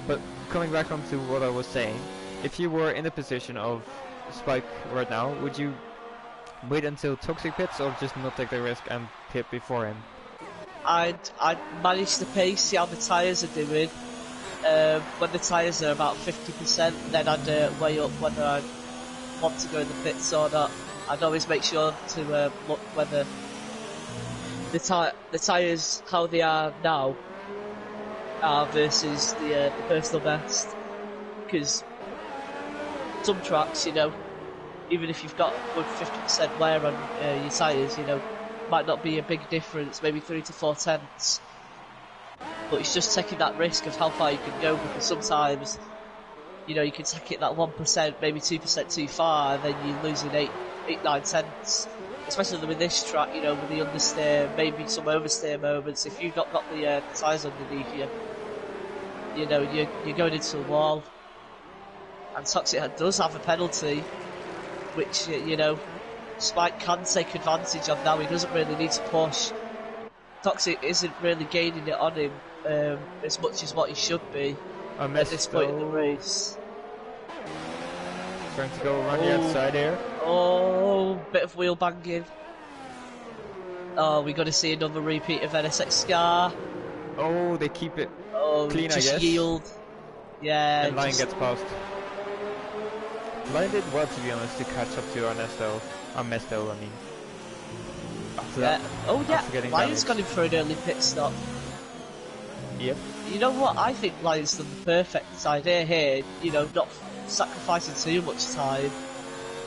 But coming back onto what I was saying, if you were in the position of Spike right now, would you wait until Toxic pits or just not take the risk and pit before him? I'd manage the pace, see how the tyres are doing. When the tyres are about 50%, then I'd weigh up whether I want to go in the pits or not. I'd always make sure to look whether the tyres, how they are now, are versus the personal best. Because some tracks, you know, even if you've got a good 50% wear on your tyres, you know, might not be a big difference, maybe 3 to 4 tenths. But it's just taking that risk of how far you can go, because sometimes, you know, you can take it that 1%, maybe 2% too far, and then you're losing 8, 9 tenths. Especially with this track, you know, with the understeer, maybe some oversteer moments. If you've not got the tyres underneath you, you know, you're going into a wall. And Toxic does have a penalty, which, you know, Spike can take advantage of now. He doesn't really need to push. Toxic isn't really gaining it on him as much as what he should be at this point in the race. Trying to go around the outside here. Oh, bit of wheel banging. Oh, we're going to see another repeat of NSX Scar. Oh, they keep it clean, just I guess. Yield. Yeah. And Lion gets past. Lion did well, to be honest, to catch up to Ernesto. Mesto, I mean. After that, Lion's got him for an early pit stop. Yep. You know what? I think Lion's done the perfect idea here. You know, not sacrificing too much time.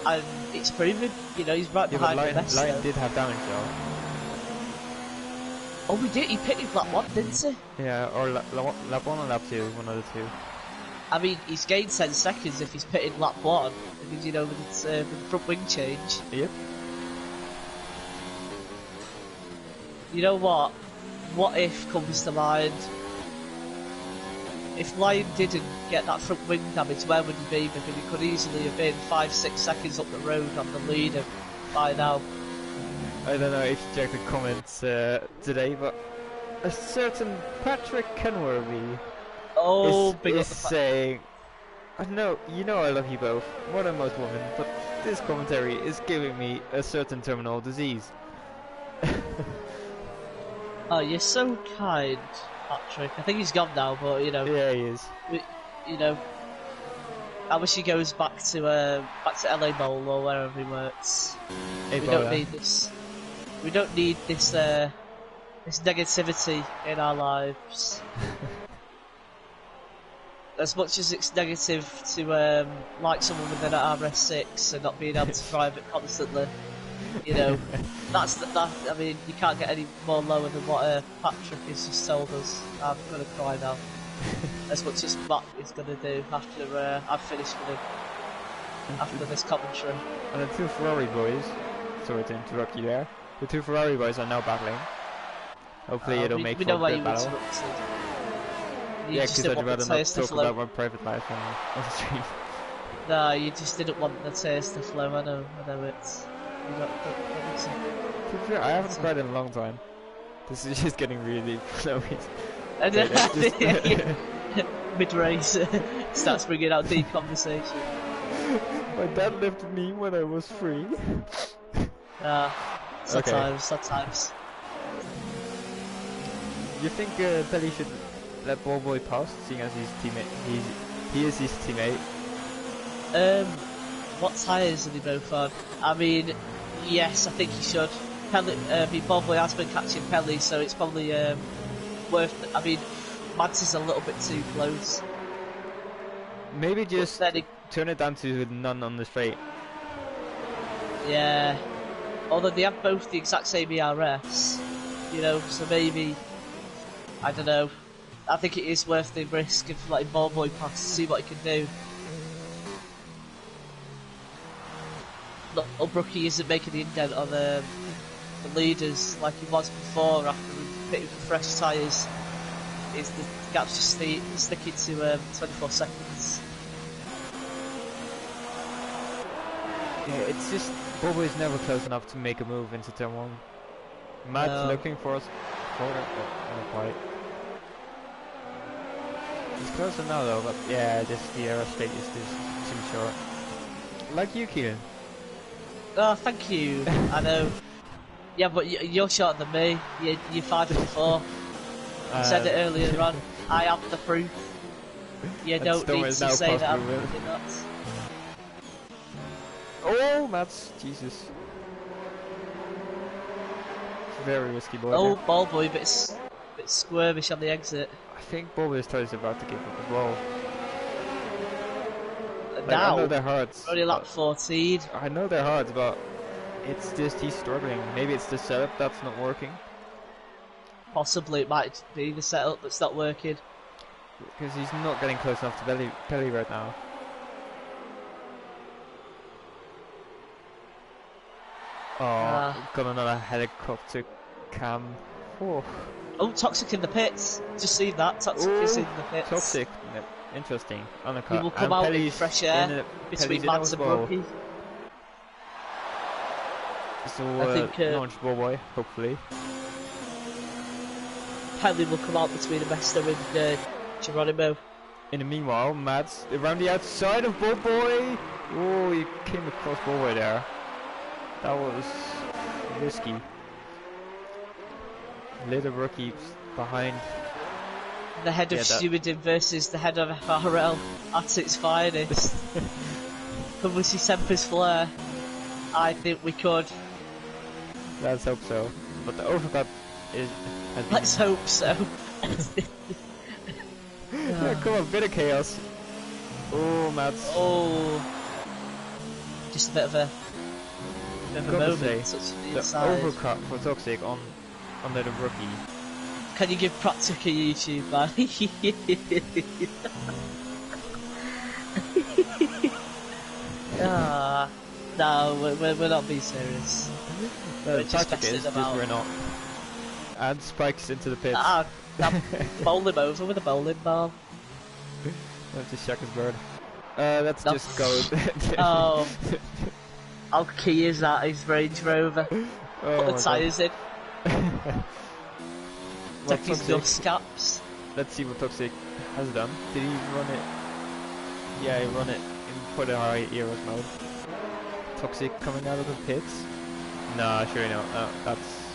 And it's proven, you know, he's right behind the best. Lion did have damage though. Oh, he did. He pitted lap 1, didn't he? Yeah, or lap 1 or lap 2, one of the two. I mean, he's gained 10 seconds if he's pitted lap 1, because, you know, with the front wing change. Yep. You know what? What if comes to mind? if Lion didn't get that front wing damage, where would he be? Because he could easily have been 5-6 seconds up the road on the leader by now. I don't know if you checked the comments today, but a certain Patrick Kenworthy is saying, I know, you know I love you both, more than most women, but this commentary is giving me a certain terminal disease. Oh, you're so kind, Patrick. I think he's gone now, but you know. Yeah, he is. You know, I wish he goes back to LA Bowl or wherever he works. Hey, we don't need this. We don't need this this negativity in our lives. As much as it's negative to like someone with an RS6 and not being able to drive it constantly, you know, that. I mean, you can't get any more lower than what Patrick has just told us. I'm gonna cry now. As much as Matt is gonna do after I've finished with him after this commentary. And the two Ferrari boys, sorry to interrupt you there. The two Ferrari boys are now battling. Hopefully it'll make for a good battle. Yeah, because I'd rather not talk about my private life on the stream. No, you just didn't want the tears to flow. I know it. I haven't cried in a long time. This is just getting really flowy. Mid-race starts bringing out deep conversation. My dad lifted me when I was 3. Sometimes. You think Pelly should let Ballboy pass, seeing as his teammate? He is his teammate. What tyres are they both on? I mean, yes, I think he should. Ballboy has been catching Pelly, so it's probably worth. I mean, Mads is a little bit too close. Maybe just turn it down to none on the straight. Yeah. Although they have both the exact same ERS, you know, so maybe, I don't know. I think it is worth the risk of letting Ballboy pass to see what he can do. Little Brookie isn't making the indent on the leaders like he was before after pitting for fresh tyres. The gap's just sticking to 24 seconds. Yeah, it's just Ballboy's never close enough to make a move into turn 1. Matt's looking for us. Not quite. He's closer now though, but yeah, just the aerospace is just too short. Like you, Keelan. Oh, thank you. I know. Yeah, but you're shorter than me. You're 5'4". I said it earlier on. I have the proof. You don't need to say that I'm really nuts. Oh, Mats, Jesus. It's very risky, boy. Oh, Ballboy, bit squirmish on the exit. I think Ballboy's toe is about to give up as well. Now, I know they're hard. Only lap 14. I know they're hard, but it's just he's struggling. Maybe it's the setup that's not working. Possibly it might be the setup that's not working. Because he's not getting close enough to Pelly right now. Oh, got another helicopter cam. Oh, Toxic in the pits. Just seen that. Toxic is in the pits. Toxic. Yep. Interesting. Undercut. He will come out in fresh air between Mads and Brookie. So, launch Ballboy, hopefully. Pelly will come out between Amesto and Geronimo. In the meanwhile, Mads around the outside of Ballboy. Oh, he came across Ballboy there. That was risky. Little rookie behind. The head of stewarding versus the head of FRL at its finest. Could we see Semper's flare? I think we could. Let's hope so. But the overcut is... Let's hope so. Yeah, come on, bit of chaos. Oh, Mads. Oh. Just a bit of a... moment. The overcut for Toxic on the rookie. Can you give Practic a YouTube, man? No, we're not being serious. We're just messing about. We're not. And spikes into the pits. Bowl him over with a bowling ball. That's just Shaka's bird. Let's just go. Oh. How key is that, his Range Rover? Oh Put the tyres in. Well, Take his dust caps. Let's see what Toxic has done. Did he run it? Yeah, he run it in for the high Eros mode. Toxic coming out of the pits? Nah, sure no. That's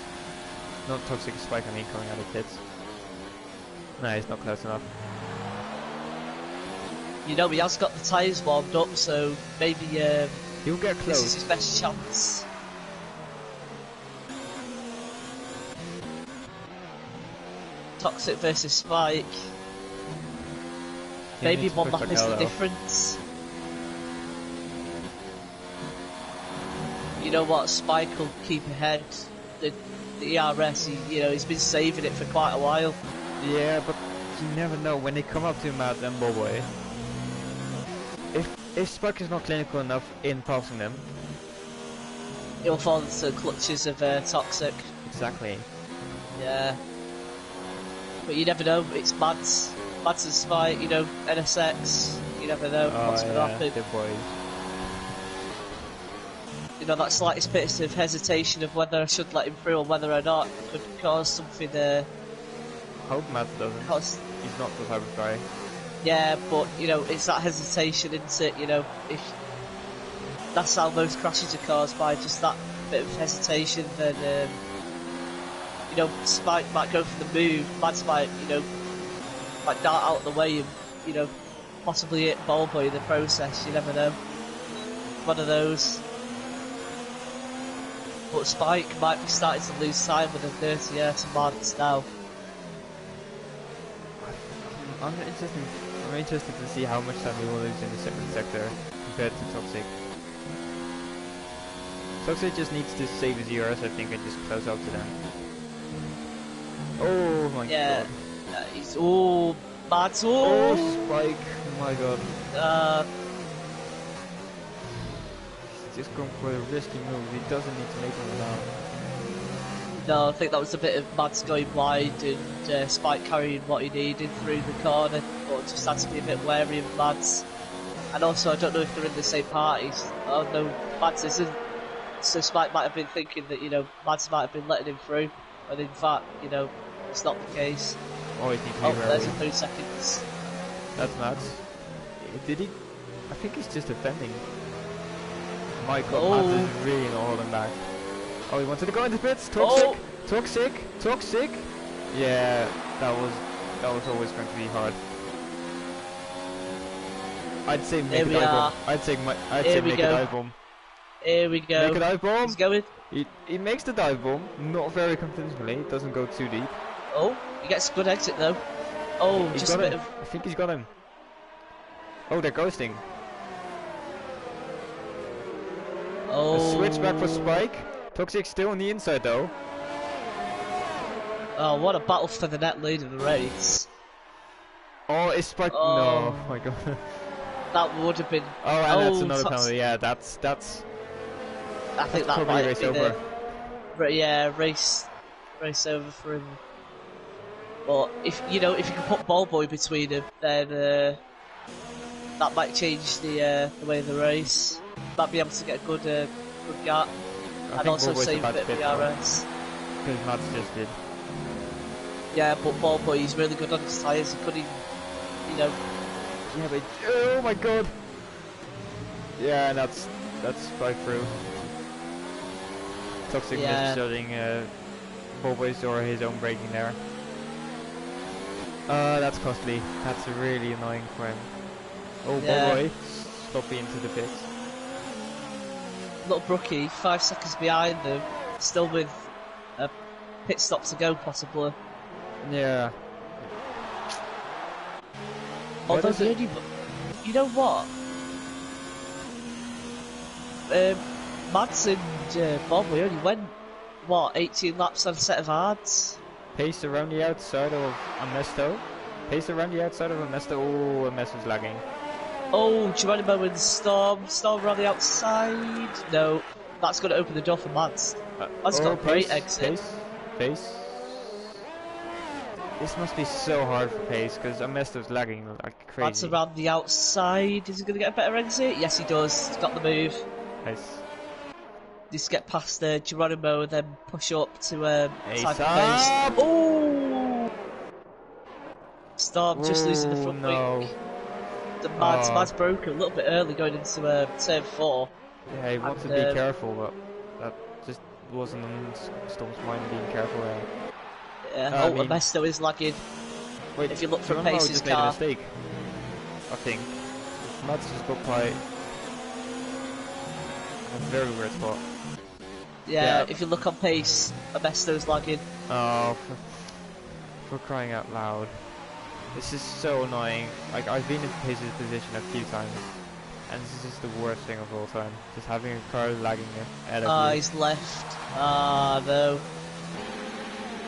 not Toxic Spike, I mean coming out of the pits. Nah, he's not close enough. You know, he has got the tyres warmed up, so maybe He'll get close. this is his best chance. Toxic versus Spike. Maybe one lap is the difference. You know what? Spike will keep ahead. The ERS, he's been saving it for quite a while. Yeah, but you never know when they come up to Matt and Boboy. If Spike is not clinical enough in passing them, He'll fall into the clutches of Toxic. exactly. Yeah. But you never know, it's Mads and Spike, NSX, you never know what's going to happen. The boys. That slightest bit of hesitation of whether I should let him through or whether or not could cause something there. Hope Matt doesn't. He's not the type of guy. Yeah, but, it's that hesitation, isn't it? If that's how most crashes are caused, by just that bit of hesitation, then, Spike might go for the move, Mads might, might dart out of the way and, possibly hit Ballboy in the process, you never know. One of those. But Spike might be starting to lose time with a dirty air to Mads now. I'm interested to see how much time he will lose in the second sector compared to Toxic. Toxic just needs to save his ERS, I think, and just close out to them. Oh my god. He's Mads. Oh, Spike. Oh my god. He's just going for a risky move. He doesn't need to make one now. No, I think that was a bit of Mads going wide and Spike carrying what he needed through the corner, but just had to be a bit wary of Mads. And also, I don't know if they're in the same parties. Oh no, Mads isn't. So Spike might have been thinking that, Mads might have been letting him through, and in fact, it's not the case. Always need to be wary. There's a 3 seconds. That's Mads. Did he? I think he's just defending. My god, Mads is really not holding back. Oh, he wanted to go into pits. Toxic. Toxic. Yeah, that was always going to be hard. I'd say make a dive bomb. I'd say make a dive bomb. Here we go. Make a dive bomb. He's going. He makes the dive bomb, not very convincingly. It doesn't go too deep. Oh, he gets a good exit though. Oh, He's just a got bit him. of. I think he's got him. Oh, they're ghosting. Oh. A switch back for Spike. Toxic still on the inside though. Oh, what a battle for the net lead of the race. Oh, is Spike? Oh. No, oh my god. That would have been. Oh, and that's another penalty. Yeah, that's. I think that probably might race be over. Race over for him. But if you can put Ballboy between them, then that might change the way of the race. Might be able to get a good gap, and also save a bit of the RS. Because Mads just did. Yeah, but Ballboy, he's really good on his tyres. He couldn't, Yeah, but oh my god. Yeah, and that's right through. Toxic misjudging Ballboy's or his own braking there. That's costly. That's really annoying for him. Oh, Ballboy, sloppy into the pits. Little Brookie, 5 seconds behind them, still with a pit stop to go possibly. Yeah. Although the only, you know what? Mads and Ballboy only went 18 laps on a set of hards. Pace around the outside of Amesto. Oh, Amesto's lagging. Oh, Geronimo and Storm around the outside. No, that's going to open the door for Mads. Mads got a great exit. Pace. This must be so hard for pace because Amesto's lagging like Lads crazy. around the outside. Is he going to get a better exit? Yes, he does. He's got the move. Nice. Just get past Geronimo and then push up to Ace type of up! pace. Oh! Storm just losing the front wing. The Mad's broken a little bit early going into turn 4. Yeah, he wants to be careful, but that just wasn't on Storm's mind being careful there. Yeah, Amesto is lagging. Wait, if you look for Geronimo Pace's just car. made a mistake, I think. Mads just got by a very weird spot. Yeah, if you look on pace, Amesto's lagging. Oh, for crying out loud. This is so annoying. Like, I've been in Pace's position a few times, and this is the worst thing of all time. Just having a car lagging ahead of you. Ah, he's left. Ah, no.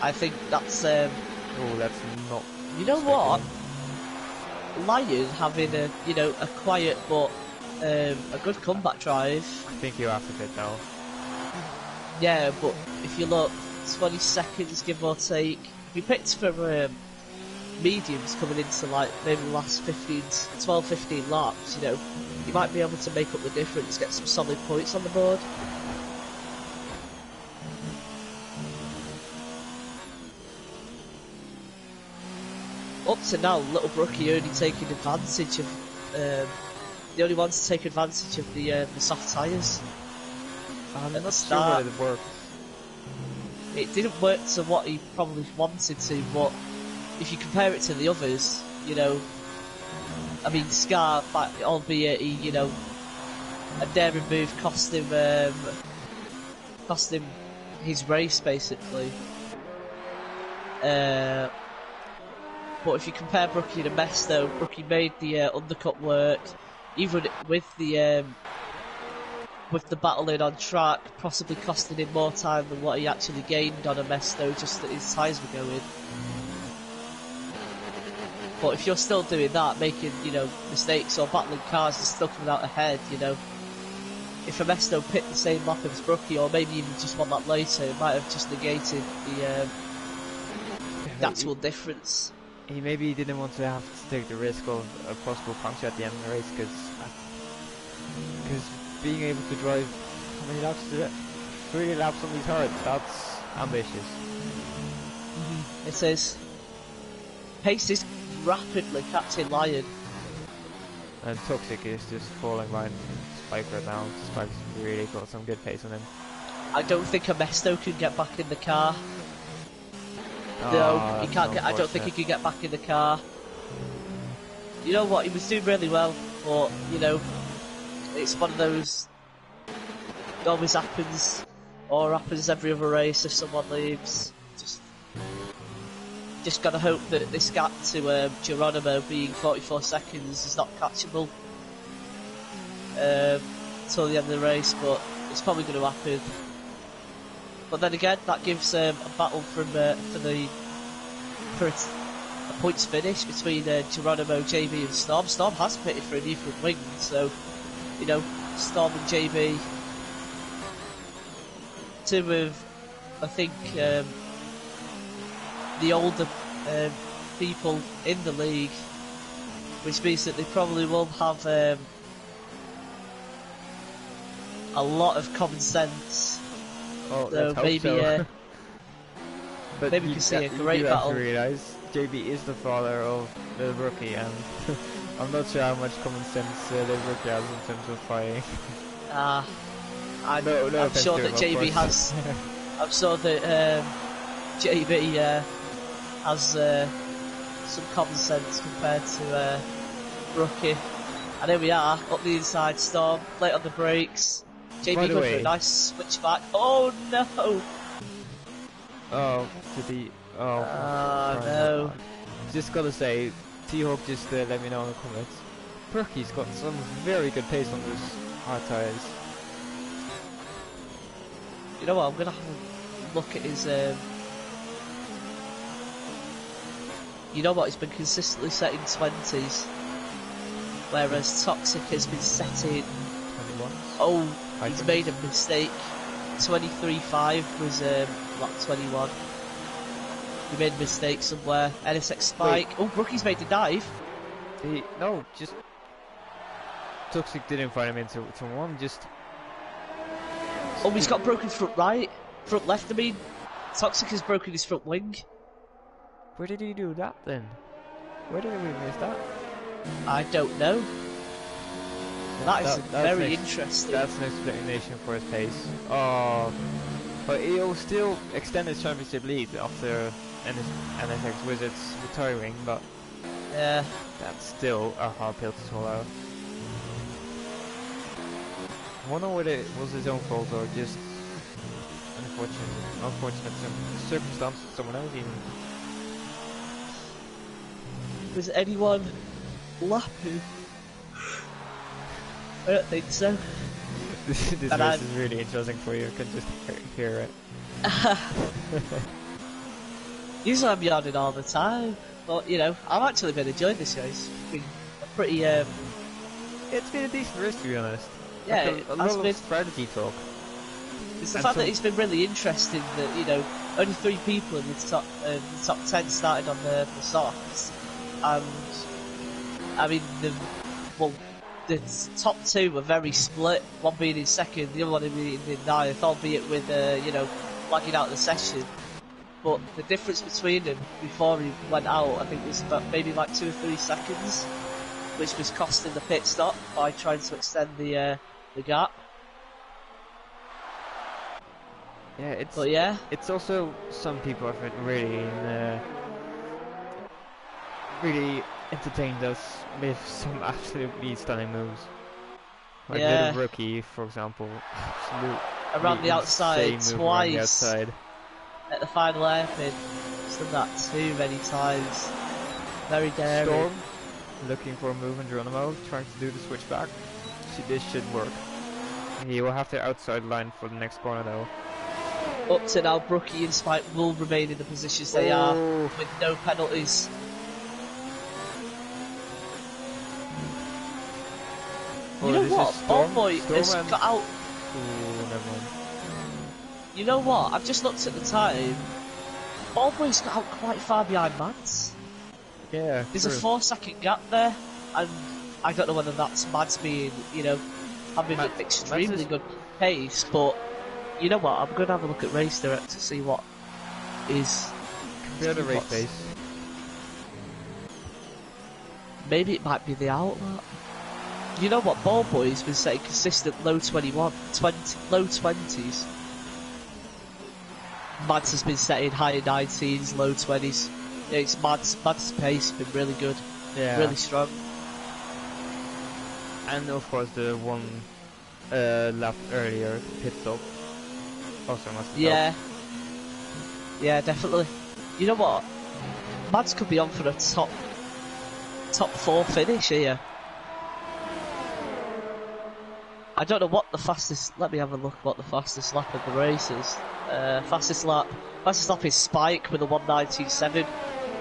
I think that's Oh, that's not... You know what? Lion having a quiet but a good comeback drive. I think you have to bid now. Yeah, but if you look, 20 seconds give or take. If you picked for mediums coming into like maybe the last 12-15 laps, you might be able to make up the difference, get some solid points on the board. Up to now, Little Brookie only taking advantage of the only ones to take advantage of the soft tyres. I'm not sure whether it worked. It didn't work to what he probably wanted to, but if you compare it to the others, I mean, Scar, albeit he, a daring move cost him his race basically. But if you compare Brookie and Amesto, Brookie made the undercut work, even with the battling on track, possibly costing him more time than what he actually gained on Amesto, just that his tyres were going. But if you're still doing that, making mistakes or battling cars and still coming out ahead, if Amesto picked the same lap as Brookie, or maybe even just one lap later, it might have just negated the actual difference. He maybe didn't want to have to take the risk of a possible puncture at the end of the race, because being able to drive, how many laps is it? 3 laps on these hard, that's ambitious. It is. Pace is rapidly catching Lion. And Toxic is just falling behind Spike right now. Spike's really got some good pace on him. I don't think Amesto can get back in the car. No, he can't get. I don't think he can get back in the car. You know what? He was doing really well, but it's one of those. It always happens, or happens every other race if someone leaves. Just gotta hope that this gap to Geronimo being 44 seconds is not catchable till the end of the race, but it's probably going to happen. But then again, that gives a battle for a points finish between Geronimo, JB and Storm. Storm has pitted for a new front wing, so Storm and JB, two of I think the older people in the league, which means that they probably will have a lot of common sense. Oh, so maybe so. But maybe we can see a great you battle. Have to realize JB is the father of the rookie, and I'm not sure how much common sense the rookie has in terms of fighting. I'm sure that JB has. I'm sure that JB has some common sense compared to rookie. And here we are, up the inside. Storm, late on the brakes. JB going for a nice switch back. Oh no! Oh, to the... Oh, no. Just gotta say, T-Hawk just let me know in the comments. Brookie's got some very good pace on those hard tyres. You know what, I'm gonna have a look at his... You know what, he's been consistently setting 20s. Whereas Toxic has been setting... 21? Oh, he's made a mistake. 23.5 was lap 21. He made a mistake somewhere. NSX spike. Oh, Brookie's made the dive. No, just Toxic didn't find him into one. Just oh, he's got broken front right, front left. I mean, Toxic has broken his front wing. Where did he do that then? Where did we miss that? I don't know. That's very interesting. That's an explanation for his pace. Oh, but he'll still extend his championship lead after NSX Wizards retiring, but yeah, that's still a hard pill to swallow. I wonder whether it was his own fault or just unfortunate circumstance. Someone else even. Was anyone lapping? I don't think so. This race is really interesting for you. I can just hear it. Usually I'm yawning all the time, but you know, I've actually been enjoying this race. It's been a pretty It's been a decent race, to be honest. Yeah, like a lot of strategy talk. It's the fact that it's been really interesting that, you know, only 3 people in the top 10 started on the softs, and I mean the top 2 were very split. One being in second, the other one being in ninth, albeit with you know, lagging out of the session. But the difference between them before he went out, I think, was about maybe like 2 or 3 seconds, which was costing the pit stop by trying to extend the gap. Yeah, it's also some people have been really entertained us with some absolutely stunning moves. Like Little Rookie, for example, around the outside twice. Outside. At the final hairpin, he's done that too many times. Very daring. Storm, looking for a move in Geronimo, trying to do the switch back. This should work. He will have the outside line for the next corner though. Up to now, Brookie and Spike will remain in the positions they are, with no penalties. You know what? Ballboy has got out. Ooh, never mind. You know what? I've just looked at the time. Ballboy's got out quite far behind Mads. Yeah. There's a 4-second gap there, and I don't know whether that's Mads being, you know, having an extremely good pace, but you know what? I'm going to have a look at Race Direct to see what is. Compare the race pace. Maybe it might be the outlet. You know what? Ballboy's been setting consistent low 20s. Mads has been setting higher 19s, low 20s. Yeah, it's Mads' pace has been really good. Yeah. Really strong. And of course the one lap earlier, pit stop, also must have helped. Yeah, definitely. You know what? Mads could be on for a top 4 finish here. I don't know what the fastest. Let me have a look what the fastest lap of the race is. Fastest lap is Spike with a 1:19.7,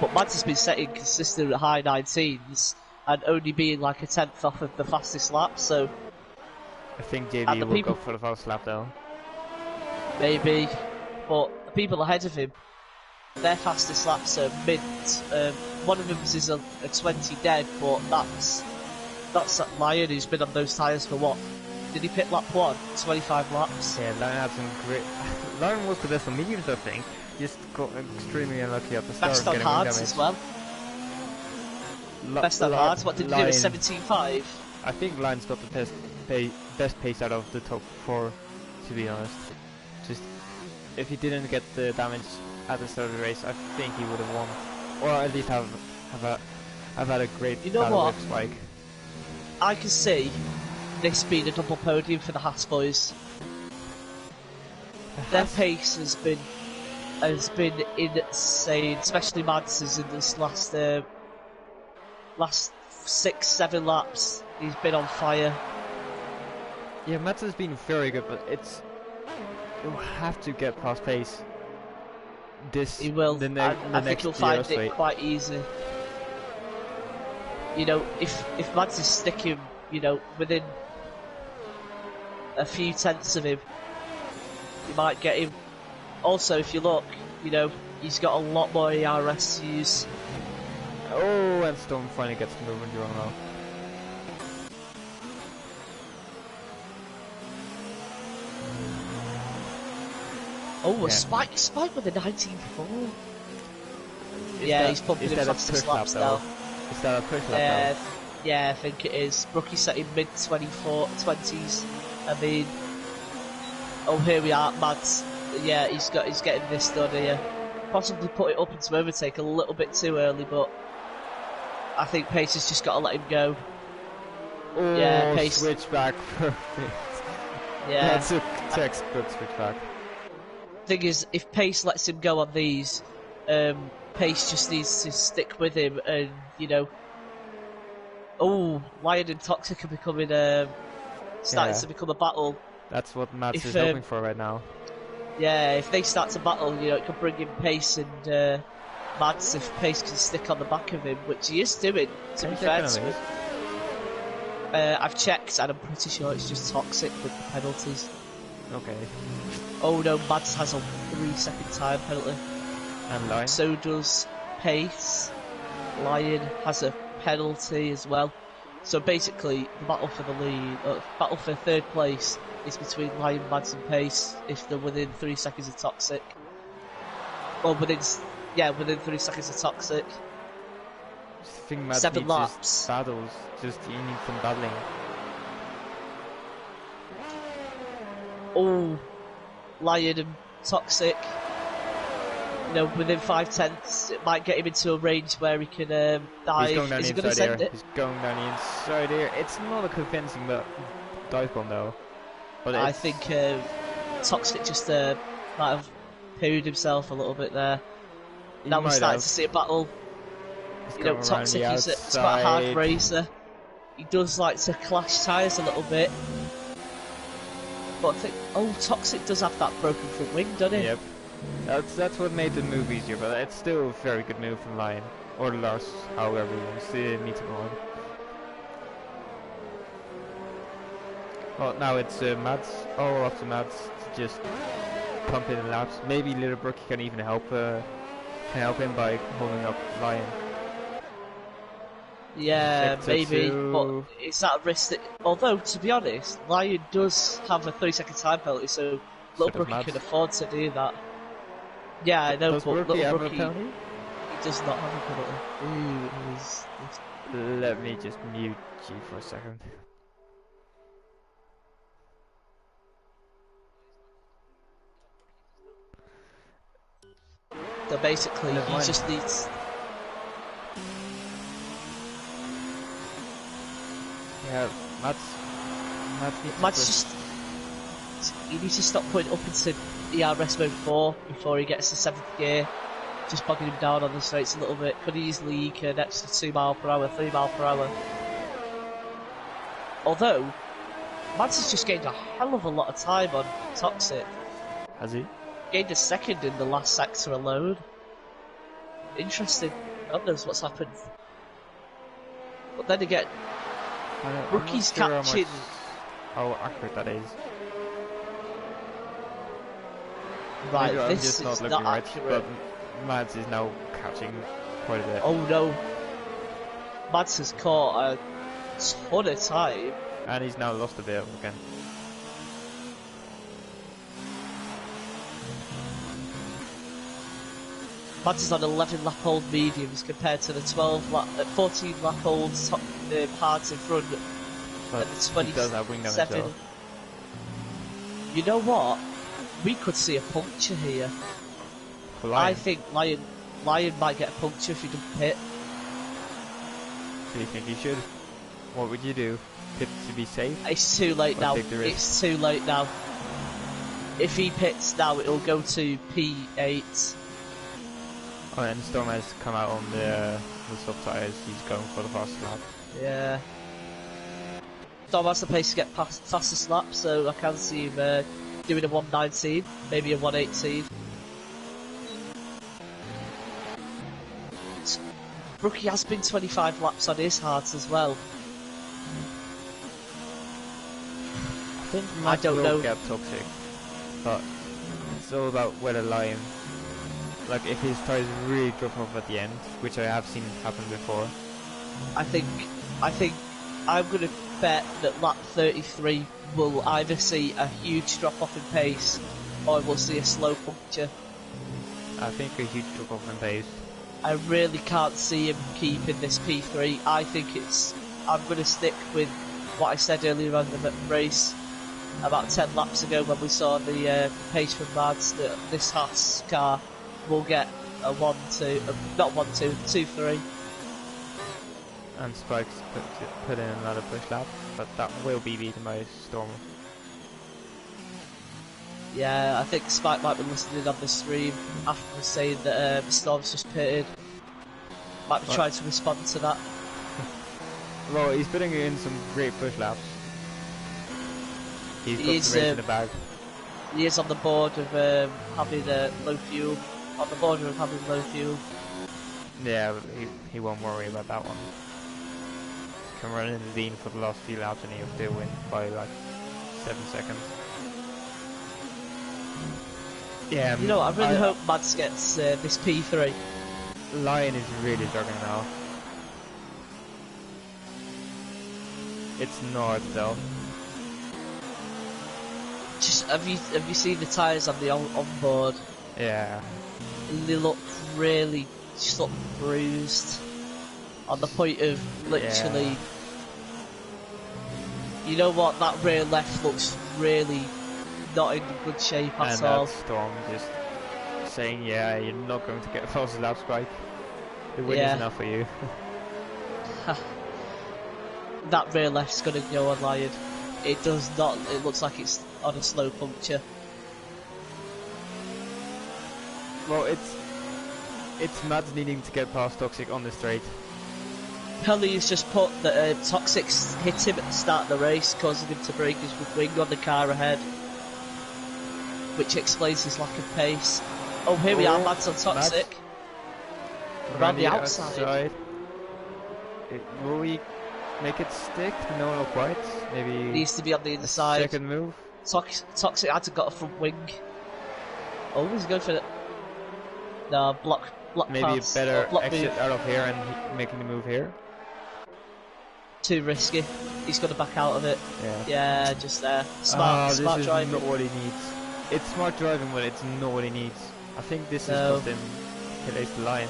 but Mads has been setting consistent at high 19s and only being like a 10th off of the fastest lap. So I think JD will go for the fast lap though. Maybe, but the people ahead of him, their fastest laps are mid. One of them is a 20 dead, but that's that Lion who's been on those tyres for what? Did he pit lap 1? 25 laps? Yeah, Lion had some great. Lion was the best on mediums, I think. Just got extremely unlucky at the start. Best on hards as well. Best on hards. What did he do? 17.5. I think Lion's got the best pace out of the top 4, to be honest. Just if he didn't get the damage at the start of the race, I think he would have won, or at least have had a great battle with Spike. I can see this being a double podium for the Haas boys. Their pace has been insane, especially Mads's in this last 6-7 laps. He's been on fire. Yeah, Mads has been very good, but he'll have to get past pace. He will. I think he'll find it quite easy. You know, if Mads is sticking, you know, within a few tenths of him, you might get him. Also, if you look, you know, He's got a lot more ERS to use. Oh, and Storm finally gets moving during now. Oh, a spike with a 19.4. Yeah, he's pumping in fastest laps now. Is that a push lap now? Yeah, I think it is. Brookie's setting mid 20s. I mean, oh, here we are, Mads. Yeah, he's getting this done here. Possibly put it up into overtake a little bit too early, but I think Pace has just got to let him go. Oh, yeah, Pace. Switch back. Yeah, that's a textbook switch back. Thing is, if Pace lets him go on these, Pace just needs to stick with him, and you know. Oh, Lion and Toxic are becoming starting to become a battle. That's what Mads is hoping for right now. Yeah, if they start to battle, you know, it could bring in Pace and Mads if Pace can stick on the back of him, which he is doing. To be fair to him, I've checked and I'm pretty sure it's just Toxic with the penalties. Okay. Oh no, Mads has a 3-second time penalty. And Lion. So does Pace. Lion has a penalty as well. So basically, the battle for the lead, battle for third place, is between Lion, Mads, and Pace if they're within 3 seconds of Toxic. Or within 3 seconds of Toxic. I think Mads 7 needs laps. Battles. Just he needs some battling. Oh, Lion and Toxic. You know, within 5/10, it might get him into a range where he can dive. He's going down Is he the going to inside send here. it? He's going down the inside here. It's not a convincing dive bomb though. But I think Toxic just might have pooed himself a little bit there. Now we're starting to see a battle. He's you know, Toxic is quite a hard racer. He does like to clash tyres a little bit. But I think, Toxic does have that broken front wing, doesn't he? Yep. That's what made the move easier, but it's still a very good move from Lion. Or Lars, however you want to need to go on. Well, now it's Mads, all up to Mads to just pump in the laps. Maybe Little Brookie can even help him by holding up Lion. Yeah, maybe, but it's that risk that, although, to be honest, Lion does have a 3-second time penalty, so Little Brookie can afford to do that. Yeah, I know, but Little Brookie, he does not have a penalty. Ooh, Let me just mute you for a second. So basically, he just needs... Yeah, Mads just... He needs to stop putting up into ERS mode 4 before he gets to 7th gear. Just bogging him down on the straights a little bit. Could easily eke an extra 2 mile per hour, 3 mile per hour. Although, Mads has just gained a hell of a lot of time on Toxic. Has he? Gained a second in the last sector alone. Interesting. God knows what's happened. But then again, Rookie's catching. How accurate that is. Right, maybe this I'm just is not not looking accurate. But Mads is now catching quite a bit. Oh no. Mads has caught a ton of time. And he's now lost a bit again. Mads is on 11 lap old mediums compared to the 14 lap old hards in front. But and the 27. he does have wing damage though. You know what? We could see a puncture here. I think Lion might get a puncture if he doesn't pit. Do you think he should? What would you do? Pit to be safe? It's too late now. It's too late now. If he pits now, it'll go to P8. Oh, and Storm has come out on the soft tyres. He's going for the fast lap. Yeah. Storm has the pace to get past fastest lap, so I can see him doing a 119, maybe a 118. Brookie has been 25 laps on his heart as well. I think I don't know. Get Toxic, but it's all about whether Lion Like if his tires really drop off at the end, which I have seen happen before. I think I'm gonna bet that lap 33 will either see a huge drop off in pace, or we'll see a slow puncture. I think a huge drop off in pace. I really can't see him keeping this P3. I think I'm going to stick with what I said earlier on in the race, about 10 laps ago when we saw the pace from Mads, that this Haas car will get a 2-3. And Spikes put in another push lap, but that will be beaten by Storm. Yeah, I think Spike might be listening on the stream after saying that Storm's just pitted. Might be trying to respond to that. Well, he's putting in some great push laps. He's got the race in the bag. He is on the board of having low fuel. On the border of having low fuel. Yeah, but he won't worry about that one. Can run in the lean for the last few laps and he'll still win by like 7 seconds. Yeah, you know what, I really hope Mads gets this P3. Lion is really struggling now. It's not though. Just have you seen the tyres on the onboard? Yeah. They look really just look bruised. On the point of literally. Yeah. You know what? That rear left looks really not in good shape at all. And Storm just saying, yeah, you're not going to get a faster lap spike. The win is enough for you. That rear left's going to go on Lion. It does not. It looks like it's on a slow puncture. Well, it's Mads needing to get past Toxic on the straight. Pelly's just put that Toxic hit him at the start of the race, causing him to break his wing on the car ahead, which explains his lack of pace. Oh, here we are, Mads on Toxic. Mads. Around the outside. Will we make it stick? No, not quite. Maybe needs to be on the inside. Second move. Toxic hasn't got a front wing. Oh, he's going for it. No, block maybe pass. A better exit move. out of here and making the move here. Too risky. He's got to back out of it. Yeah, just there. Smart this driving. Is not what he needs. It's smart driving, but it's not what he needs. I think this is cost him hit the line.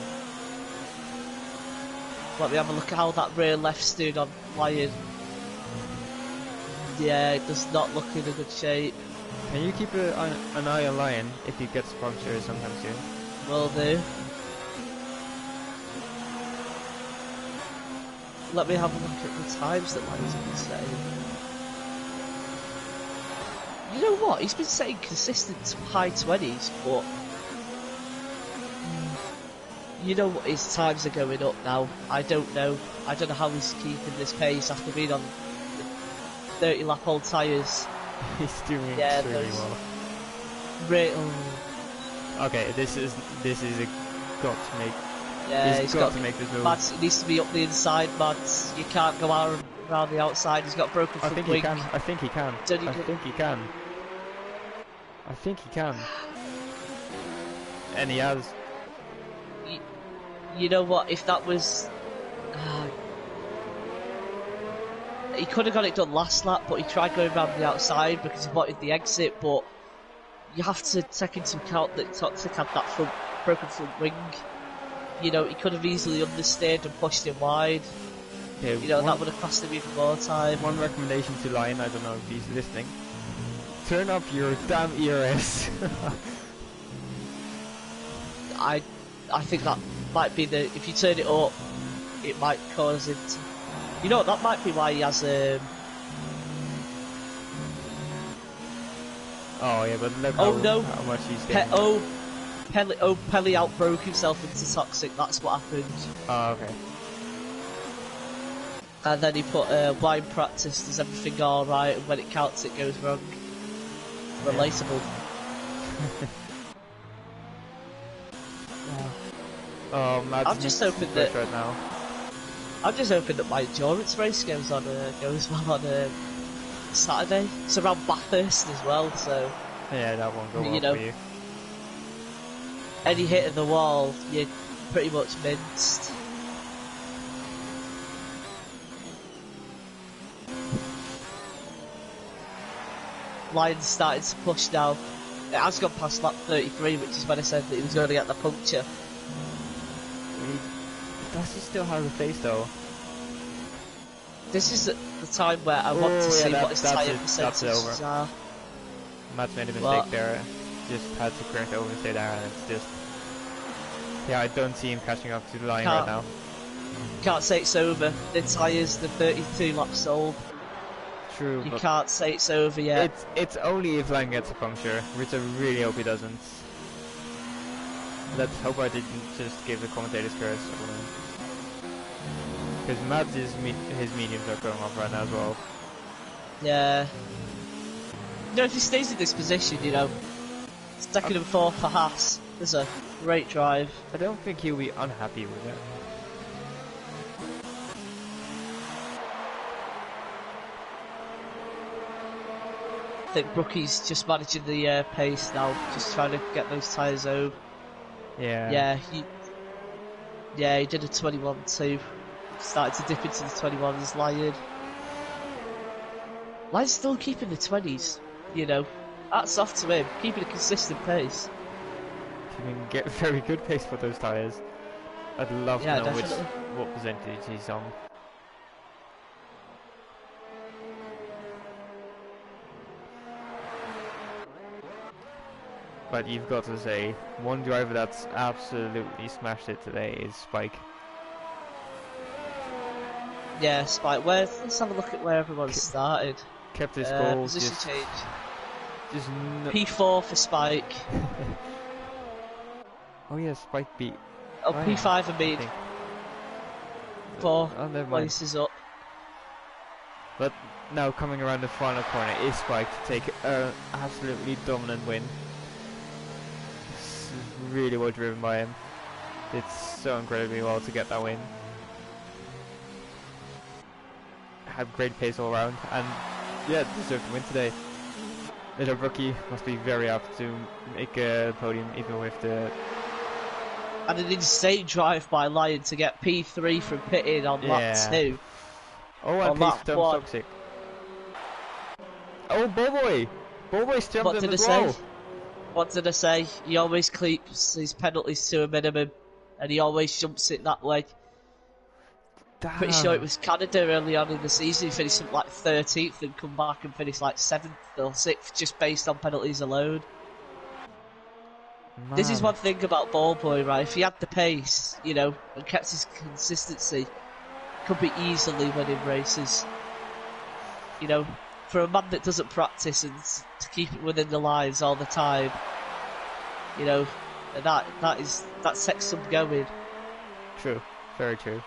Let me have a look at how that rear left's doing on Lion. Yeah, it does not look in a good shape. Can you keep an eye on Lion if he gets punctured sometime soon? Will do. Let me have a look at the times that Lion's been setting. You know what? He's been setting consistent high 20s, but you know what? His times are going up now. I don't know. I don't know how he's keeping this pace after being on 30 lap old tyres. He's doing extremely well. Okay, this is a got to make. Yeah, he's got to make this move. Mads, it needs to be up the inside, Mads. You can't go around the outside. He's got broken front wing. I think he can. I think he can. And he has. You know what? If that was, he could have got it done last lap, but he tried going around the outside because he wanted the exit. But you have to take into account that Toxic had that broken front wing. You know, he could have easily understeered and pushed him wide. Okay, you know, that would have cost him even more time. One recommendation to Lion, I don't know if he's listening. Turn up your damn ERS. I think that might be if you turn it up, it might cause him to... You know, that might be why he has oh yeah, but look how much he's getting. Pelly outbroke himself into Toxic, that's what happened. Oh, okay. And then he put wine practice, does everything alright, and when it counts it goes wrong. Relatable. Oh, Mads, I'm just hoping that right now. I'm just hoping that my endurance race goes well on Saturday. It's around Bathurst as well, so yeah, that won't go well for you. any hit of the wall, you're pretty much minced. Lion's starting to push now. It has gone past lap 33, which is when I said that he was going to get the puncture. Does he still have the face though? This is the time where I want to see what his tyre percentages are. Matt's made a mistake there. Just had to correct the overstay there, and it's just... Yeah, I don't see him catching up to the line right now. Can't say it's over. The tyres, the 32 laps old. True, you can't say it's over yet. It's only if Lang gets a puncture, which I really hope he doesn't. Let's hope I didn't just give the commentator's curse. Because Matt's his mediums are going off right now as well. Yeah. You know, if he stays in this position, you know, second and fourth for Haas, there's a great drive. I don't think he'll be unhappy with it. I think Brookie's just managing the pace now, just trying to get those tyres over. Yeah. Yeah, he did a 21-2. Started to dip into the 21s. Lion's still keeping the 20s, you know. Hats off to him, keeping a consistent pace. He can get very good pace for those tyres. I'd love to know what percentage he's on. But you've got to say, one driver that's absolutely smashed it today is Spike. Yeah, Spike. Let's have a look at where everyone started. Kept his goal. Position change. Just P4 for Spike. Oh yeah, Spike beat. Oh, P5 and beat. 4 places up. But now coming around the final corner is Spike to take an absolutely dominant win. It's really well driven by him. It's so incredibly well to get that win. Had great pace all around, and yeah, deserved to win today. Little rookie must be very happy to make a podium, even with the... And an insane drive by Lion to get P3 from pitting on lap 2. Oh, and he's toxic. Oh, Bowboy! Bowboy's jumped in as well. What did I say? He always keeps his penalties to a minimum, and he always jumps it that way. Damn. Pretty sure it was Canada early on in the season. He finished up like 13th and come back and finish like 7th or 6th just based on penalties alone. Man. This is one thing about Ballboy, right? If he had the pace, you know, and kept his consistency, could be easily winning races. You know, for a man that doesn't practice and to keep it within the lines all the time, you know, that sets some going. True, very true.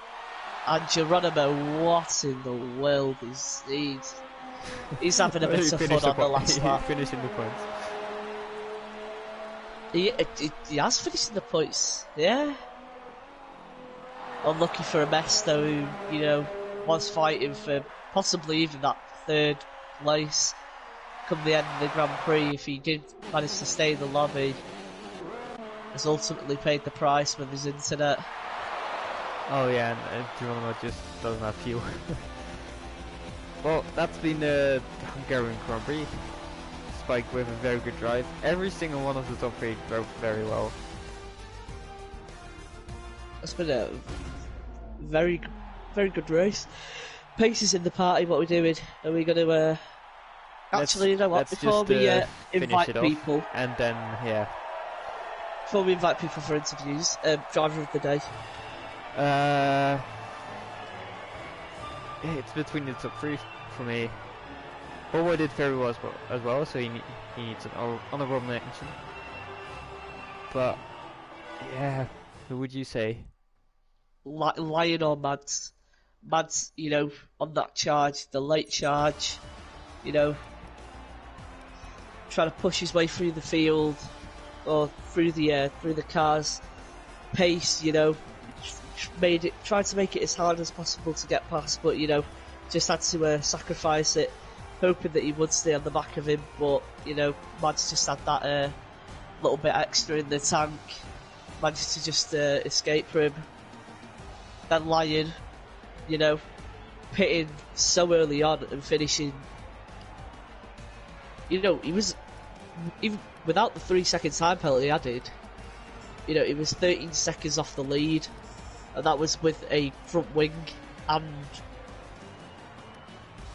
And Geronimo, what in the world is he's having a bit of fun on the last lap. Finishing the points. He has finished in the points, yeah. Unlucky for a mess though, who, you know, was fighting for possibly even that 3rd place come the end of the Grand Prix. If he did manage to stay in the lobby, has ultimately paid the price with his internet. Oh yeah, and Geronimo just doesn't have fuel. Well, that's been the Hungarian Grand Prix. Spike with a very good drive. Every single one of the top 3 drove very well. It's been a very good race. Pace is in the party. What we're doing? Are we going to? Actually, you know what? Before we invite people, and then before we invite people for interviews, driver of the day. It's between the top 3 for me. Bobo did very well as well, so he needs an honorable mention. But yeah, who would you say? Lion or Mads? Mads, you know, on that charge, the late charge, you know, trying to push his way through the field or through the cars, pace, you know, tried to make it as hard as possible to get past, but you know, just had to sacrifice it, hoping that he would stay on the back of him. But you know, Mads just had that little bit extra in the tank. managed to just escape from him. Then Lion, you know, pitting so early on and finishing. You know, he was, even without the 3-second time penalty added, you know, he was 13 seconds off the lead, and that was with a front wing and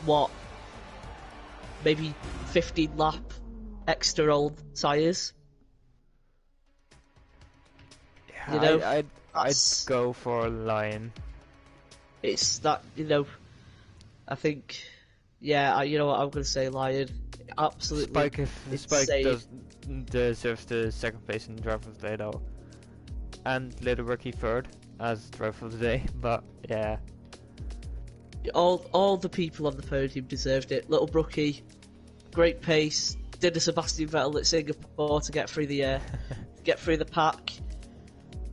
what, maybe 15 lap extra old tyres. Yeah, You know, I'd go for Lion. It's that, you know, I think, yeah, you know what, I'm going to say Lion. Absolutely Spike, if Spike insane. deserves the second place in driver of the day though, and Little Rookie third as driver of the day. But yeah, All the people on the podium deserved it. Little Brookie, great pace, did a Sebastian Vettel at Singapore to get through the pack.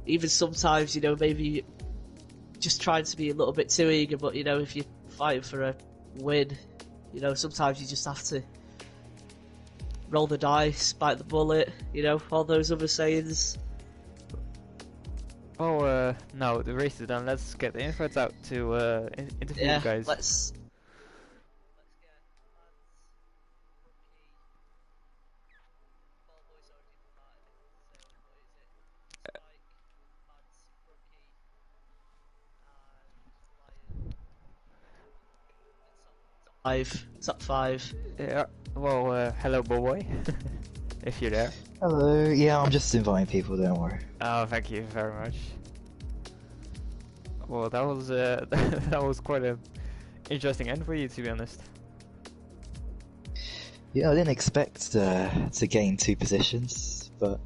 Even sometimes, you know, maybe just trying to be a little bit too eager, but you know, if you're fighting for a win, you know, sometimes you just have to roll the dice, bite the bullet, you know, all those other sayings. oh no, the race is done. Let's get the invites out to interview you guys. Let's top five. Yeah, well, hello boy, if you're there. Hello, yeah, I'm just inviting people, don't worry. Oh, thank you very much. Well, that was that was quite a interesting end for you, to be honest. Yeah, I didn't expect to gain 2 positions, but...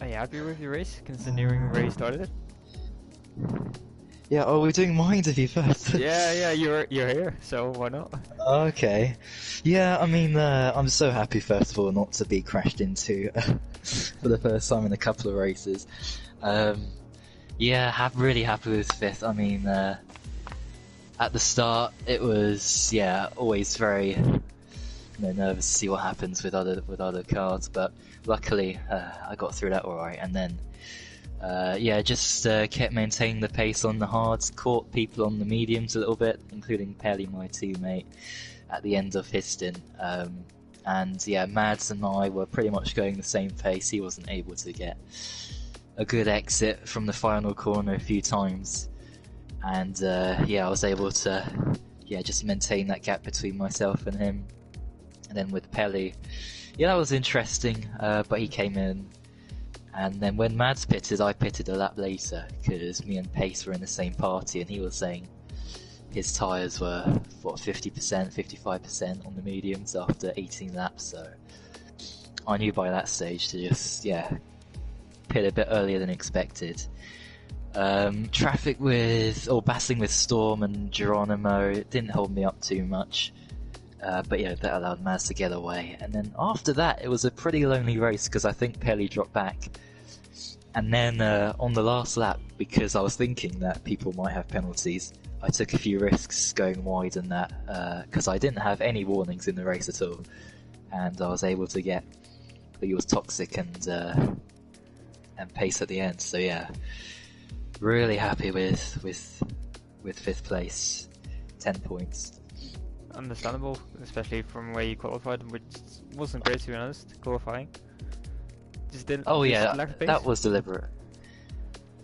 Are you happy with your race, considering where you started? Yeah, oh, we're doing my interview first. Yeah, you're here, so why not? Okay. Yeah, I mean, I'm so happy, first of all, not to be crashed into for the first time in a couple of races. Yeah, really happy with 5th. I mean, at the start, it was, yeah, always very nervous to see what happens with other cars, but luckily I got through that alright, and then yeah, just kept maintaining the pace on the hards, caught people on the mediums a little bit, including Pelly, my teammate, at the end of his stint. And yeah, Mads and I were pretty much going the same pace. He wasn't able to get a good exit from the final corner a few times. And yeah, I was able to just maintain that gap between myself and him. And then with Pelly, yeah, that was interesting, but he came in. And then when Mads pitted, I pitted a lap later, because me and Pace were in the same party, and he was saying his tyres were, 50%, 55% on the mediums after 18 laps, so I knew by that stage to just, pit a bit earlier than expected. Traffic battling with Storm and Geronimo, it didn't hold me up too much. But yeah, that allowed Maz to get away. And then after that, it was a pretty lonely race because I think Pelly dropped back. And then on the last lap, because I was thinking that people might have penalties, I took a few risks going wide in that because I didn't have any warnings in the race at all. And I was able to get he was toxic and pace at the end. So yeah, really happy with 5th place, 10 points. Understandable, especially from where you qualified, which wasn't great to be honest, qualifying. Just didn't. Oh just yeah, lack of pace. that was deliberate.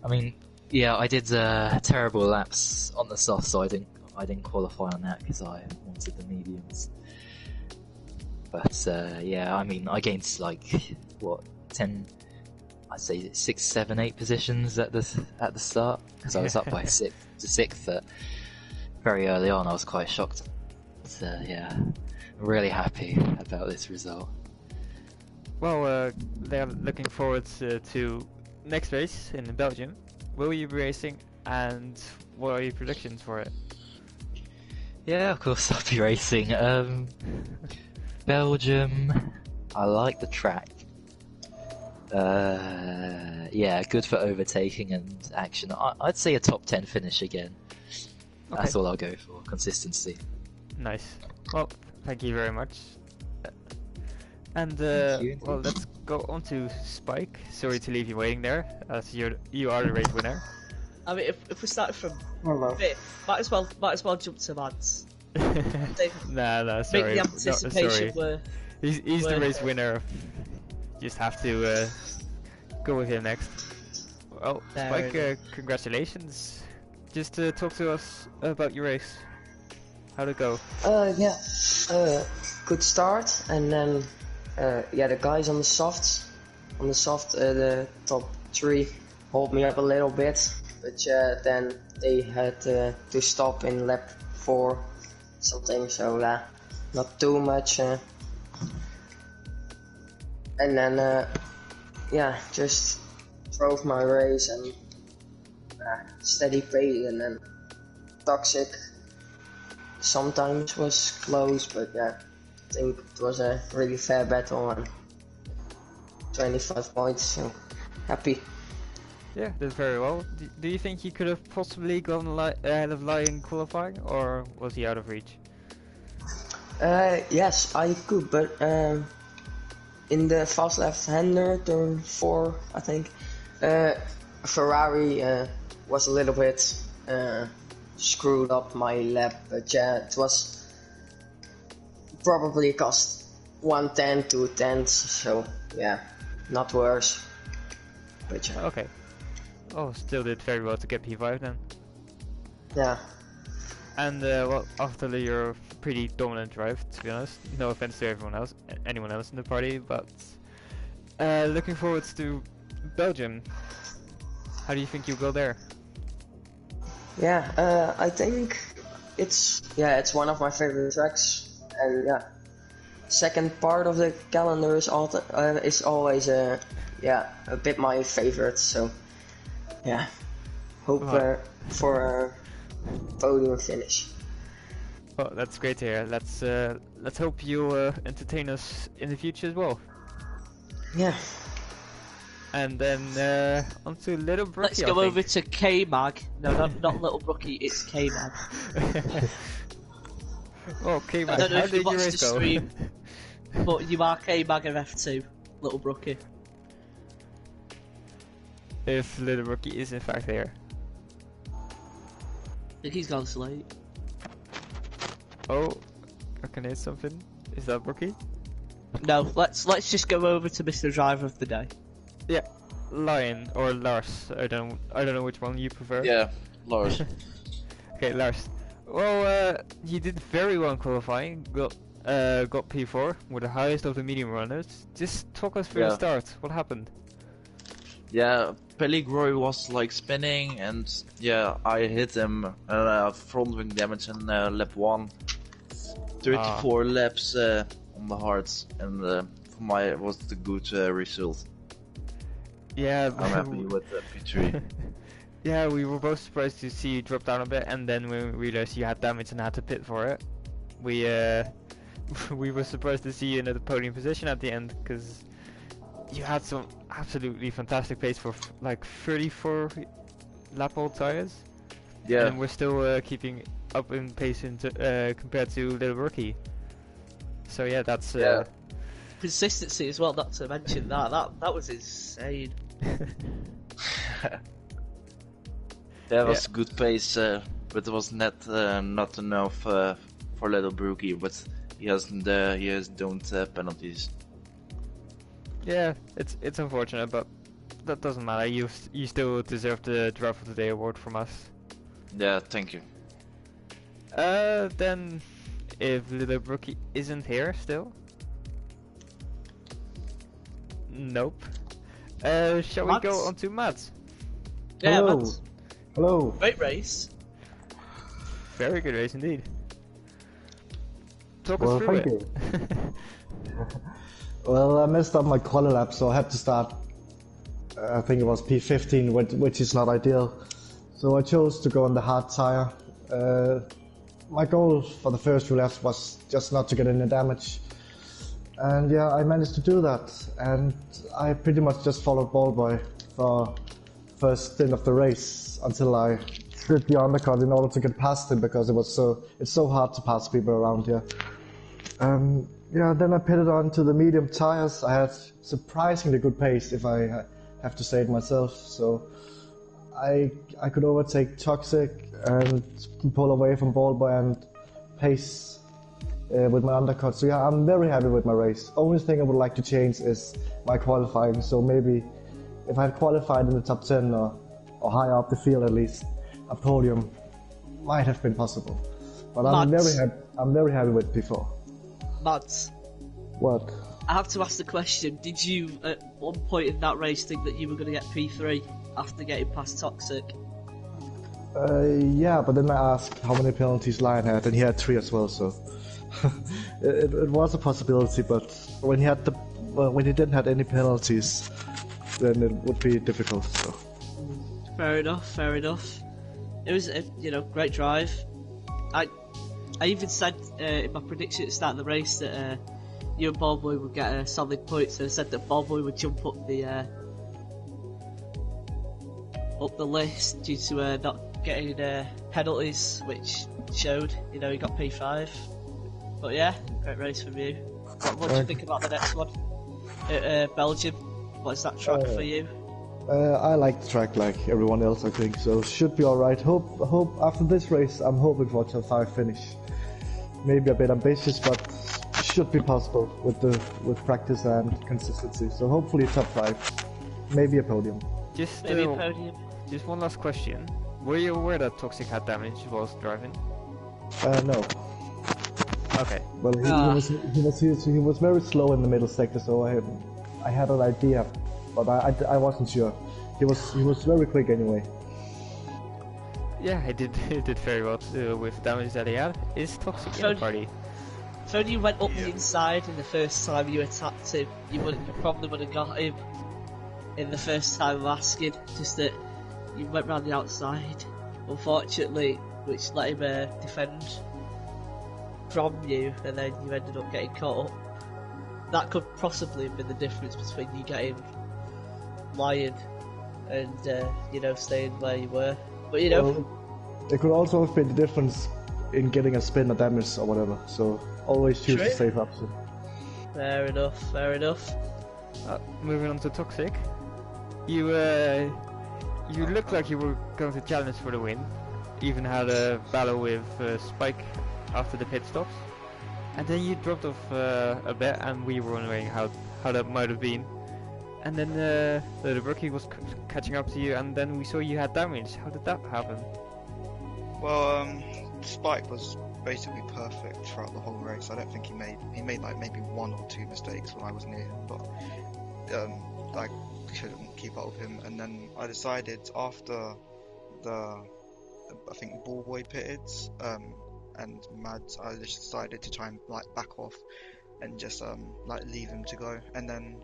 I mean, yeah, I did terrible laps on the soft, so I didn't qualify on that because I wanted the mediums. But yeah, I mean, I gained like 10, I'd say 6, 7, 8 positions at the start because I was up by 6th very early on. I was quite shocked. But, yeah, I'm really happy about this result. Well, they're looking forward to next race in Belgium. Will you be racing, and what are your predictions for it? Yeah, of course I'll be racing. Belgium, I like the track. Yeah, good for overtaking and action. I'd say a top 10 finish again. Okay. That's all I'll go for, consistency. Nice. Well, thank you very much. And Thank you. well, let's go on to Spike. Sorry to leave you waiting there, as you are the race winner. I mean, if we started from Hello. fifth, might as well jump to Mads. Nah, sorry. Make the anticipation sorry. He's the race winner. Just have to go with him next. Well, Fair Spike, congratulations. Just talk to us about your race. How'd it go? Yeah, good start, and then yeah, the guys on the soft, the top 3 hold me up a little bit, but then they had to stop in lap 4 something, so not too much, and then yeah, just drove my race and steady pace, and then toxic sometimes was close, but yeah, I think it was a really fair battle and 25 points, so happy. Yeah, did very well. Do you think he could have possibly gone ahead of Lion qualifying, or was he out of reach? Yes, I could, but in the fast left-hander, turn 4, I think, Ferrari was a little bit screwed up my lap, but yeah, it was probably cost 1/10 to 10, so yeah, not worse. But yeah. Okay. Oh, still did very well to get P5 then. Yeah. And well, after your pretty dominant drive, to be honest, no offense to anyone else in the party, but looking forward to Belgium. How do you think you'll go there? Yeah, I think it's one of my favorite tracks, and yeah, second part of the calendar is always a bit my favorite. So yeah, hope for a podium finish. Well, that's great to hear. Let's hope you'll entertain us in the future as well. Yeah. And then on to Little Brookie. Let's go over to K-Mag. No, not Little Brookie, it's K-Mag. Oh, K-Mag, I don't know how if you did your watched race the go? stream, but you are K-Mag of F2, Little Brookie. If Little Brookie is in fact there. I think he's gone slate. Oh, I can hear something. Is that Brookie? No, let's just go over to Mr. Driver of the Day. Yeah, Lion or Lars. I don't know which one you prefer. Yeah, Lars. Okay, Lars. Well, you did very well in qualifying. Got P4 with the highest of the medium runners. Just talk us through the start. What happened? Yeah, Pelligroy was like spinning, and yeah, I hit him front wing damage in lap 1. 34 laps on the hards, and for my was the good result. Yeah, I'm happy with the P3. Yeah, we were both surprised to see you drop down a bit, and then when we realized you had damage and had to pit for it, we we were surprised to see you in the podium position at the end, because you had some absolutely fantastic pace for like 34 lap old tires. Yeah. And we're still keeping up in pace compared to Little Rookie. So yeah, that's consistency as well. Not to mention that was insane. That was a good pace, but it was not enough for Little Brookie. But he has don't penalties. Yeah, it's unfortunate, but that doesn't matter. You still deserve the Driver of the Day award from us. Yeah, thank you. Then if Little Brookie isn't here still. Nope. Shall we go on to Mads? Yeah, Hello. Mads. Hello. Great race. Very good race indeed. Talk us Well, through thank it. you. Well, I messed up my quali lap, so I had to start. I think it was P15, which is not ideal. So I chose to go on the hard tire. My goal for the first few laps was just not to get any damage. And yeah, I managed to do that. And I pretty much just followed Ballboy for first stint of the race until I did the undercut in order to get past him, because it's so hard to pass people around here. Yeah, then I pitted on to the medium tires. I had surprisingly good pace, if I have to say it myself. So I could overtake Toxic and pull away from Ballboy and pace with my undercut. So yeah, I'm very happy with my race. Only thing I would like to change is my qualifying. So maybe if I had qualified in the top 10 or higher up the field at least, a podium might have been possible. But I'm very happy with P4. Mads, What? I have to ask the question, did you at one point in that race think that you were going to get P3 after getting past Toxic? Yeah, but then I asked how many penalties Lion had, and he had 3 as well, so it was a possibility, but when he didn't have any penalties, then it would be difficult. So. Fair enough. It was a great drive. I even said in my prediction at the start of the race that you and Ballboy would get solid points, and I said that Ballboy would jump up the list due to not getting penalties, which showed. He got P5. But yeah, great race from you. What do you think about the next one? Belgium. What's that track for you? I like the track like everyone else, I think, so should be alright. Hope after this race, I'm hoping for a top 5 finish. Maybe a bit ambitious, but should be possible with practice and consistency. So hopefully top 5, maybe a podium. Maybe a podium. Just one last question. Were you aware that Toxic had damage whilst driving? No. Okay. Well, he was very slow in the middle sector, so I had an idea, but I wasn't sure. He was very quick anyway. Yeah, he did very well with damage that he had. Is Toxic in the party? If only you went up the inside in the first time you attacked him, you probably would have got him in the first time of asking. Just that you went round the outside, unfortunately, which let him defend from you, and then you ended up getting caught up. That could possibly have been the difference between you getting Lion and staying where you were. But well, it could also have been the difference in getting a spin or damage or whatever. So always choose the safe option. Fair enough. Moving on to Toxic. You looked like you were going to challenge for the win. Even had a battle with Spike after the pit stops, and then you dropped off a bit, and we were wondering how that might have been. And then the rookie was catching up to you, and then we saw you had damage. How did that happen? Well, Spike was basically perfect throughout the whole race. I don't think he made like maybe 1 or 2 mistakes when I was near him, but I couldn't keep up with him. And then I decided after I think Ballboy pitted and Mads, I just decided to try and like back off and just like leave him to go. And then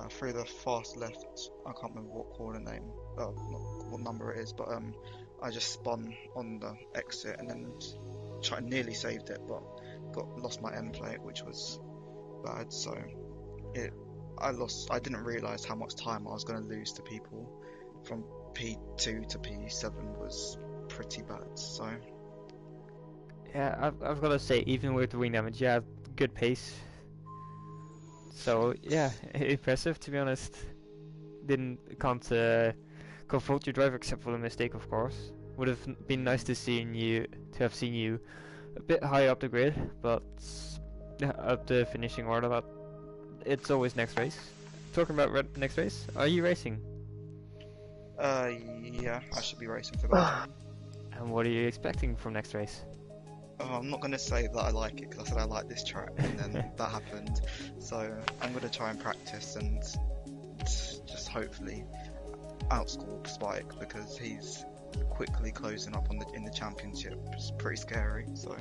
through the fast left, I can't remember what corner name, what number it is, but I just spun on the exit and then nearly saved it, but lost my end plate, which was bad. So I didn't realise how much time I was going to lose to people. From P2 to P7 was pretty bad. So yeah, I've got to say, even with the wing damage, you had good pace. So yeah, impressive to be honest. Can't fault your driver except for the mistake, of course. Would have been nice to have seen you a bit higher up the grid, but up the finishing order. But it's always next race. Talking about next race, are you racing? Yeah, I should be racing for that. And what are you expecting from next race? I'm not going to say that I like it because I said I like this track and then that happened. So I'm going to try and practice and just hopefully outscore Spike because he's quickly closing up in the championship. It's pretty scary. So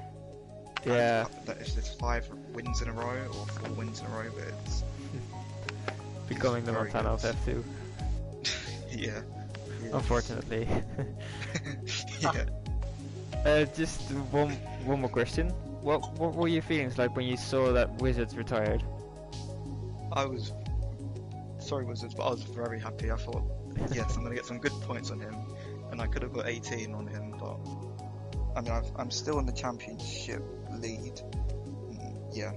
yeah, it's just 5 wins in a row or 4 wins in a row, but it's becoming the Montana of F2. Yeah. Unfortunately. Yeah. Just one more question. What were your feelings like when you saw that Wizards retired? Sorry Wizards, but I was very happy. I thought, yes, I'm going to get some good points on him, and I could have got 18 on him, but I mean, I'm still in the championship lead. Yeah,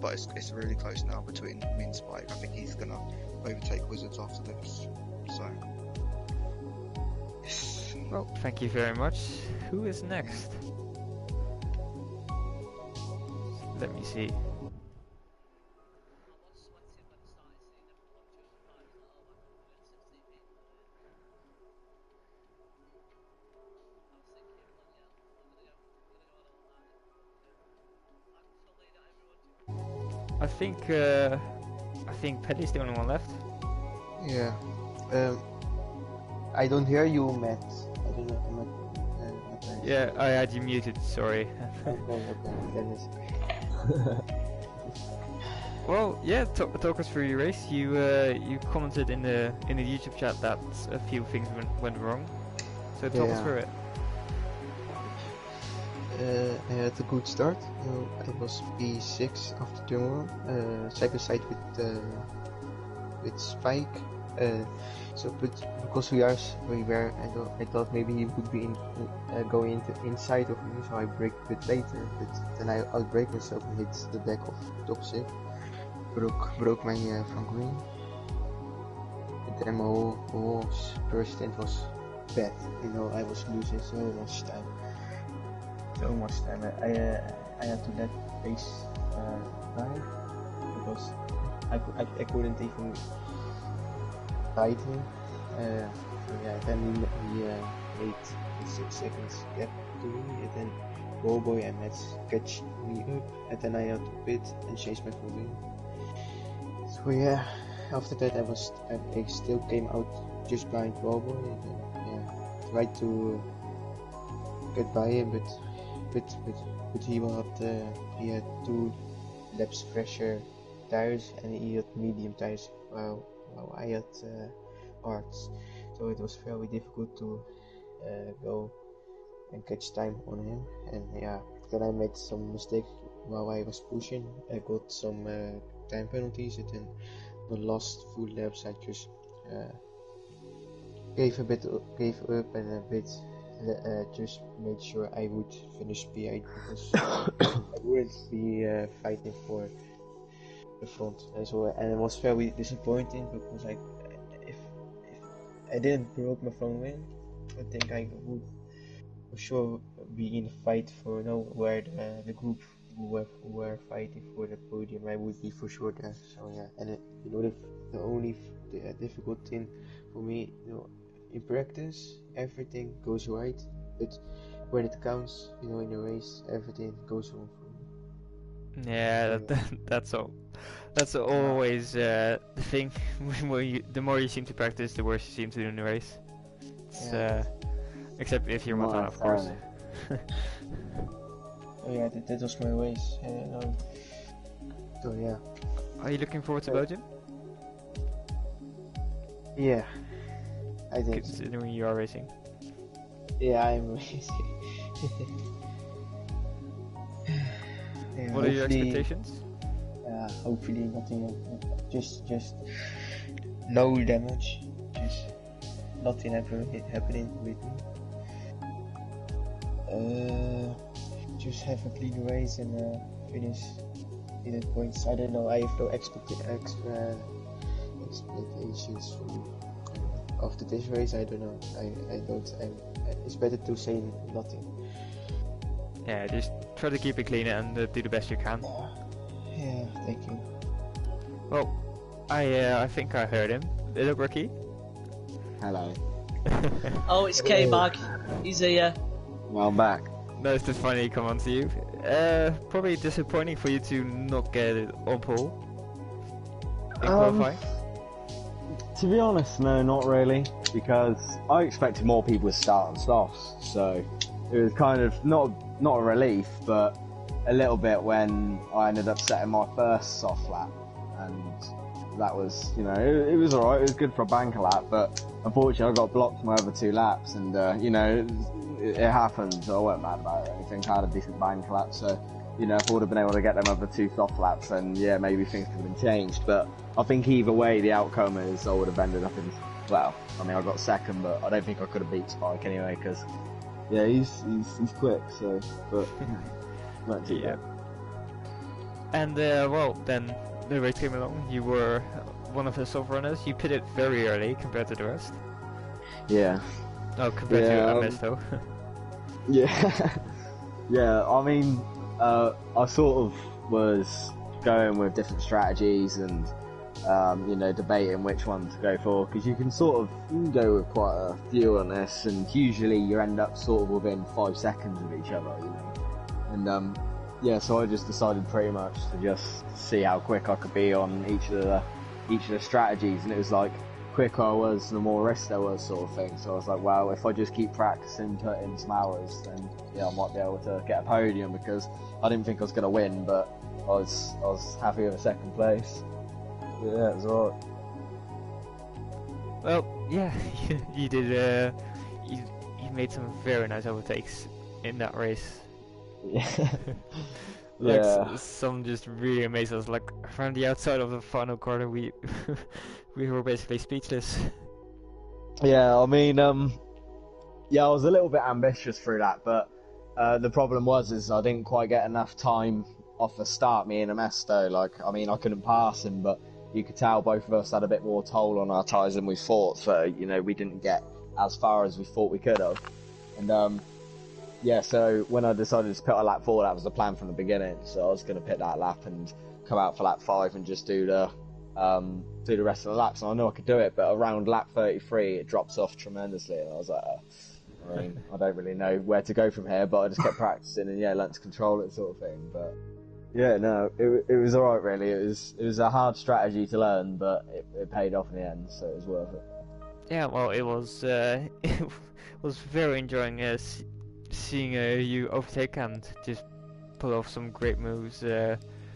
but it's really close now between me and Spike. I think he's gonna overtake Wizards after this. So. Well, thank you very much. Who is next? Let me see. I think Paddy's the only one left. Yeah. I don't hear you, Matt. I don't know. Yeah, I had you muted. Sorry. Okay. Then Well, yeah. Talk us through your race. You commented in the YouTube chat that a few things went wrong. So talk us through it. I had a good start. I was P6 after turn 1, second side with Spike. But because we were, I thought maybe he would be going inside of me, so I brake a bit later. But then I outbraked myself and hit the back of toxic, broke my front wing. And then my whole first stint was bad. I was losing so much time. I had to let pace die because I couldn't even fight him. Then he made 6 seconds gap to me, and then Boboy and Mets catch me up, and then I had to pit and chase my full win. So yeah, after that I still came out just behind Boboy, and tried to get by him, but he had 2 laps fresher tires and he had medium tires while I had hards, so it was very difficult to go and catch time on him. And then I made some mistakes while I was pushing. I got some time penalties, and then the last full laps I just gave up and a bit just made sure I would finish P8 because I wouldn't be fighting for the front. And it was very disappointing because if I didn't broke my front wing, I think I would for sure be in a fight for where the group who were fighting for the podium. I would be for sure there. So yeah, and the only difficult thing for me, in practice everything goes right, but when it counts, in a race, everything goes wrong for me. Yeah, that's all. That's always the thing. The more you seem to practice, the worse you seem to do in the race. Except if you're Montana, of course. That was my race. So yeah. Are you looking forward to Belgium? Yeah, I think. Considering you are racing. Yeah, I'm racing. What are your expectations? Hopefully nothing, just no damage, just nothing happening with me. Just have a clean race and finish in the points. I don't know. I have no expectations for after this race. I don't know. I don't. It's better to say nothing. Yeah, just try to keep it clean and do the best you can. Yeah, thank you. Well, I think I heard him. Little Rookie. Hello. Oh, it's K-Mag. He's here. Well, I'm back. Nice to finally come on to you. Probably disappointing for you to not get it on pole in qualifying. To be honest, no, not really, because I expected more people to start on softs, so it was kind of not a relief, but a little bit when I ended up setting my first soft lap, and that was, it was alright, it was good for a banker lap, but unfortunately I got blocked my other 2 laps, and it happened, so I wasn't mad about it or anything. I had a decent banker lap, so if I would have been able to get them other 2 soft laps, then yeah, maybe things could have been changed, but I think either way the outcome is I would have ended up in, well, I mean I got second, but I don't think I could have beat Spike anyway, because yeah, he's quick, so, but not too bad. And well, then the race came along. You were one of the soft runners. You pitted very early compared to the rest. Yeah. Oh, compared to Ernesto. Yeah. Yeah, I mean, I sort of was going with different strategies and, you know, debating which one to go for, because you can go with quite a few on this, and usually you end up sort of within 5 seconds of each other, you know. And, yeah, so I just decided pretty much to just see how quick I could be on each of the strategies, and it was like, quicker I was, the more risk there was, sort of thing. So I was like, well, if I just keep practicing, put in some hours, then yeah, I might be able to get a podium, because I didn't think I was going to win, but I was happy with a second place. But yeah, it was alright. Well, yeah, you did. You made some very nice overtakes in that race. Yeah. Like Yeah. some just really amazed us. Like from the outside of the final corner, we we were basically speechless. Yeah, I mean, yeah, I was a little bit ambitious through that, but the problem is I didn't quite get enough time off the start, me and Ernesto. Like, I mean, I couldn't pass him, but you could tell both of us had a bit more toll on our tyres than we thought, so, you know, we didn't get as far as we thought we could have. And, yeah, so when I decided to pit on lap 4, that was the plan from the beginning, so I was going to pit that lap and come out for lap 5 and just do the rest of the laps, and I know I could do it, but around lap 33 it drops off tremendously, and I was like, I mean, I don't really know where to go from here, but I just kept practicing and yeah, learnt to control it, sort of thing. But yeah, no, it was alright really. It was a hard strategy to learn, but it paid off in the end, so it was worth it. Yeah, well, it was very enjoying seeing you overtake and just pull off some great moves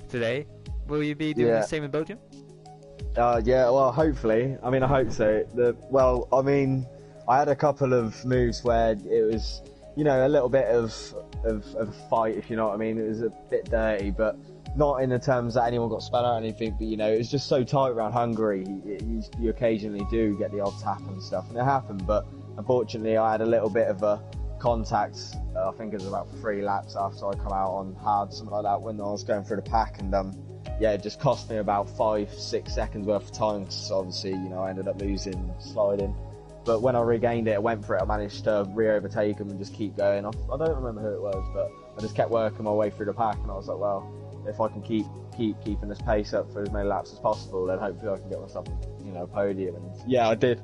today. Will you be doing the same in Belgium? Yeah, well, hopefully. I mean, I hope so. Well, I mean, I had a couple of moves where it was, you know, a little bit of a fight, if you know what I mean. It was a bit dirty, but not in the terms that anyone got spun out or anything, but, you know, it was just so tight around Hungary. You occasionally do get the odd tap and stuff, and it happened, but unfortunately I had a little bit of a contact, I think it was about 3 laps after I come out on hard, something like that, when I was going through the pack, and yeah, it just cost me about 5-6 seconds worth of time, because obviously, you know, I ended up losing, sliding. But when I regained it, I went for it, I managed to re-overtake him and just keep going. I don't remember who it was, but I just kept working my way through the pack, and I was like, well, if I can keep keeping this pace up for as many laps as possible, then hopefully I can get myself, you know, a podium. And yeah, I did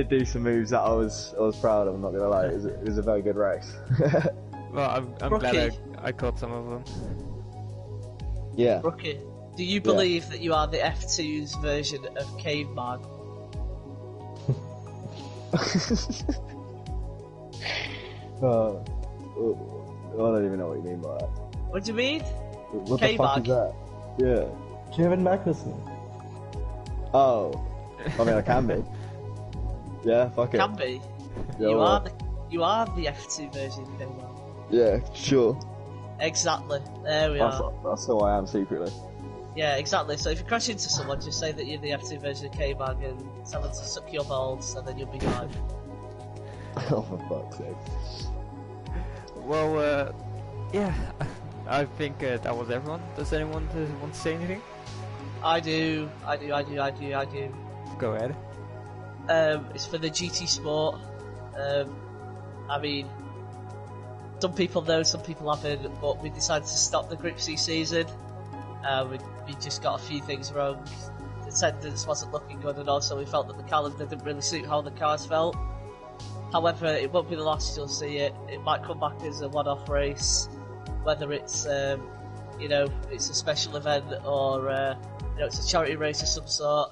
do some moves that I was proud of, I'm not gonna lie. It was a very good race. Well, I'm glad I caught some of them. Yeah. Rookie, do you believe that you are the F2's version of Caveman? I don't even know what you mean by that. What do you mean? What the fuck is that? Yeah. Kevin Magnussen. Oh. I mean, I can be. Yeah, fuck it. Can be. Yeah, You are the F2 version of Caveman. Yeah, sure. Exactly. There we are. That's who I am secretly. Yeah, exactly. So if you crash into someone, just say that you're the F2 version of K-Bag and tell them to suck your balls, and then you'll be fine. Oh, for fuck's sake. Well, yeah, I think that was everyone. Does anyone want to say anything? I do. Go ahead. It's for the GT Sport. I mean, some people know, some people haven't, but we decided to stop the Group C season. We just got a few things wrong. The attendance wasn't looking good, and also we felt that the calendar didn't really suit how the cars felt. However, it won't be the last you'll see it. It might come back as a one-off race, whether it's you know, it's a special event or you know, it's a charity race of some sort.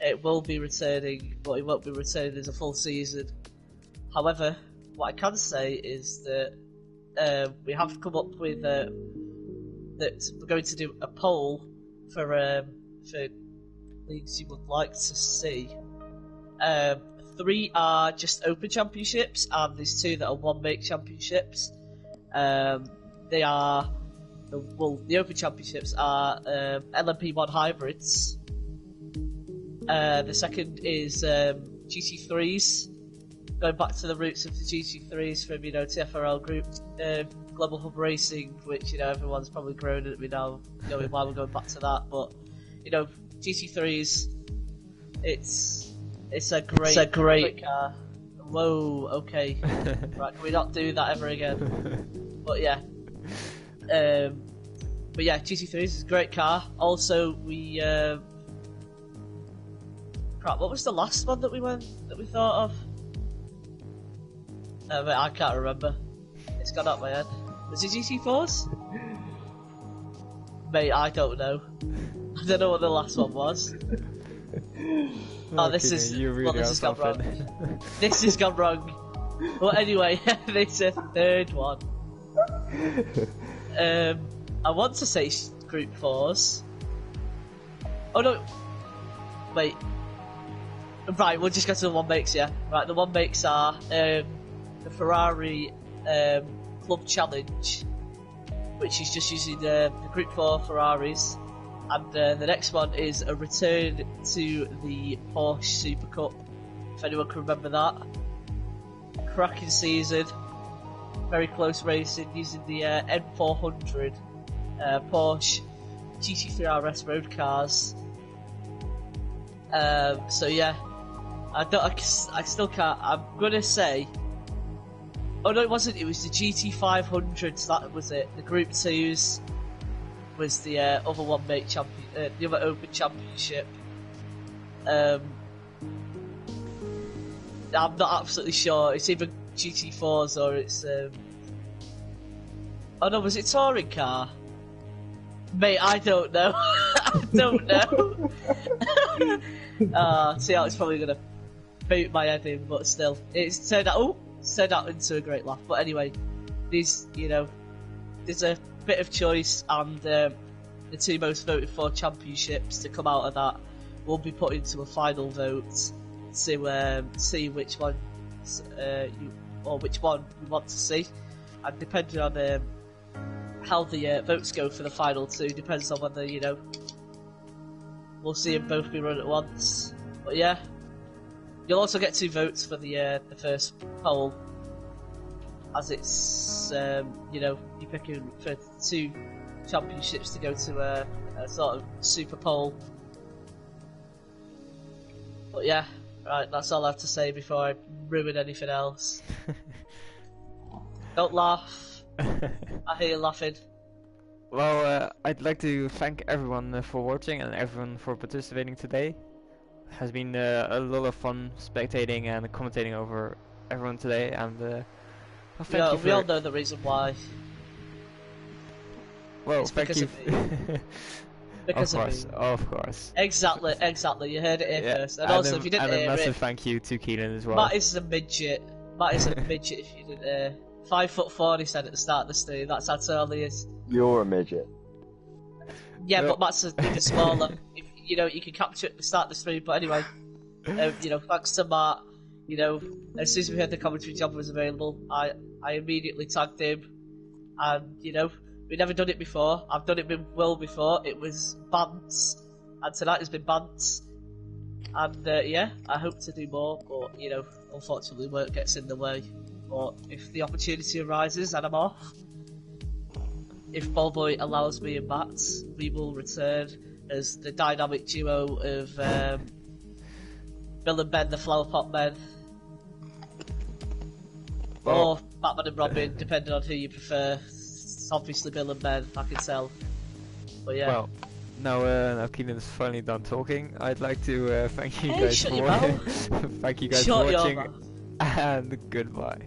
It will be returning, but it won't be returning as a full season. However, what I can say is that we have come up with that we're going to do a poll for leagues you would like to see. 3 are just Open Championships, and there's 2 that are one-make championships. They are the Open Championships are LMP1 hybrids. The second is GT3s, going back to the roots of the GT3s from, you know, TFRL Group, Global Hub Racing, which, you know, everyone's probably groaning at me now, knowing why we're going back to that. But, you know, GT3s, it's a great car. Whoa, okay. Right, can we not do that ever again? But yeah. But yeah, GT3s is a great car. Also, we crap, what was the last one that we thought of? Mate, I can't remember. It's gone out my head. Was it GT4s? Mate, I don't know. I don't know what the last one was. Oh, this is really this has gone wrong. This has gone wrong. Well, anyway, there's a third one. I want to say Group 4s. Oh no, wait. Right, we'll just go to the one makes, yeah. Right, the one makes are the Ferrari Club Challenge, which is just using the Group 4 Ferraris. And the next one is a return to the Porsche Super Cup, if anyone can remember that. Cracking season, very close racing, using the M400 Porsche GT3 RS road cars. So yeah, I still can't. I'm gonna say. Oh no, it wasn't. It was the GT500s. That was it. The Group 2s was the other one make champion, the other Open Championship. I'm not absolutely sure. It's either GT4s or it's. Oh no, was it touring car? Mate, I don't know. I don't know. See how it's probably gonna boot my head in, but still, it's turned out into a great laugh. But anyway, these, you know, there's a bit of choice, and the two most voted for championships to come out of that will be put into a final vote to see which one which one you want to see, and depending on how the votes go for the final two depends on whether, you know, we'll see them both be run at once. But yeah, you'll also get 2 votes for the first poll, as it's you know, you're picking for 2 championships to go to a sort of super poll. But yeah, right, that's all I have to say before I ruin anything else. Don't laugh. I hear you laughing. Well, I'd like to thank everyone for watching and everyone for participating today. It has been a lot of fun spectating and commentating over everyone today, and well, thank you for... we all know the reason why. Well, it's thank you. Because of course, of course. Exactly. You heard it here first. And also, if you didn't hear it, a massive thank you to Keelan as well. Matt is a midget. If you didn't hear. 5'4", he said at the start of the stream. That's how tall he is. You're a midget. Yeah, but Matt's even smaller. If, you know, you can capture it at the start of the stream. But anyway, you know, thanks to Matt. You know, as soon as we heard the commentary job was available, I immediately tagged him, and you know, we've never done it before. I've done it with Will before. It was Bants, and tonight has been Bants. And yeah, I hope to do more, but you know, unfortunately, work gets in the way. But if the opportunity arises and I'm off, if Ballboy allows me and Matt, we will return as the dynamic duo of Bill and Ben, the Flower Pot Men, or Batman and Robin, depending on who you prefer. It's obviously Bill and Ben, I can tell. But yeah. Well, now Keenan's finally done talking. I'd like to thank you guys for your mouth. thank you guys for watching, and goodbye.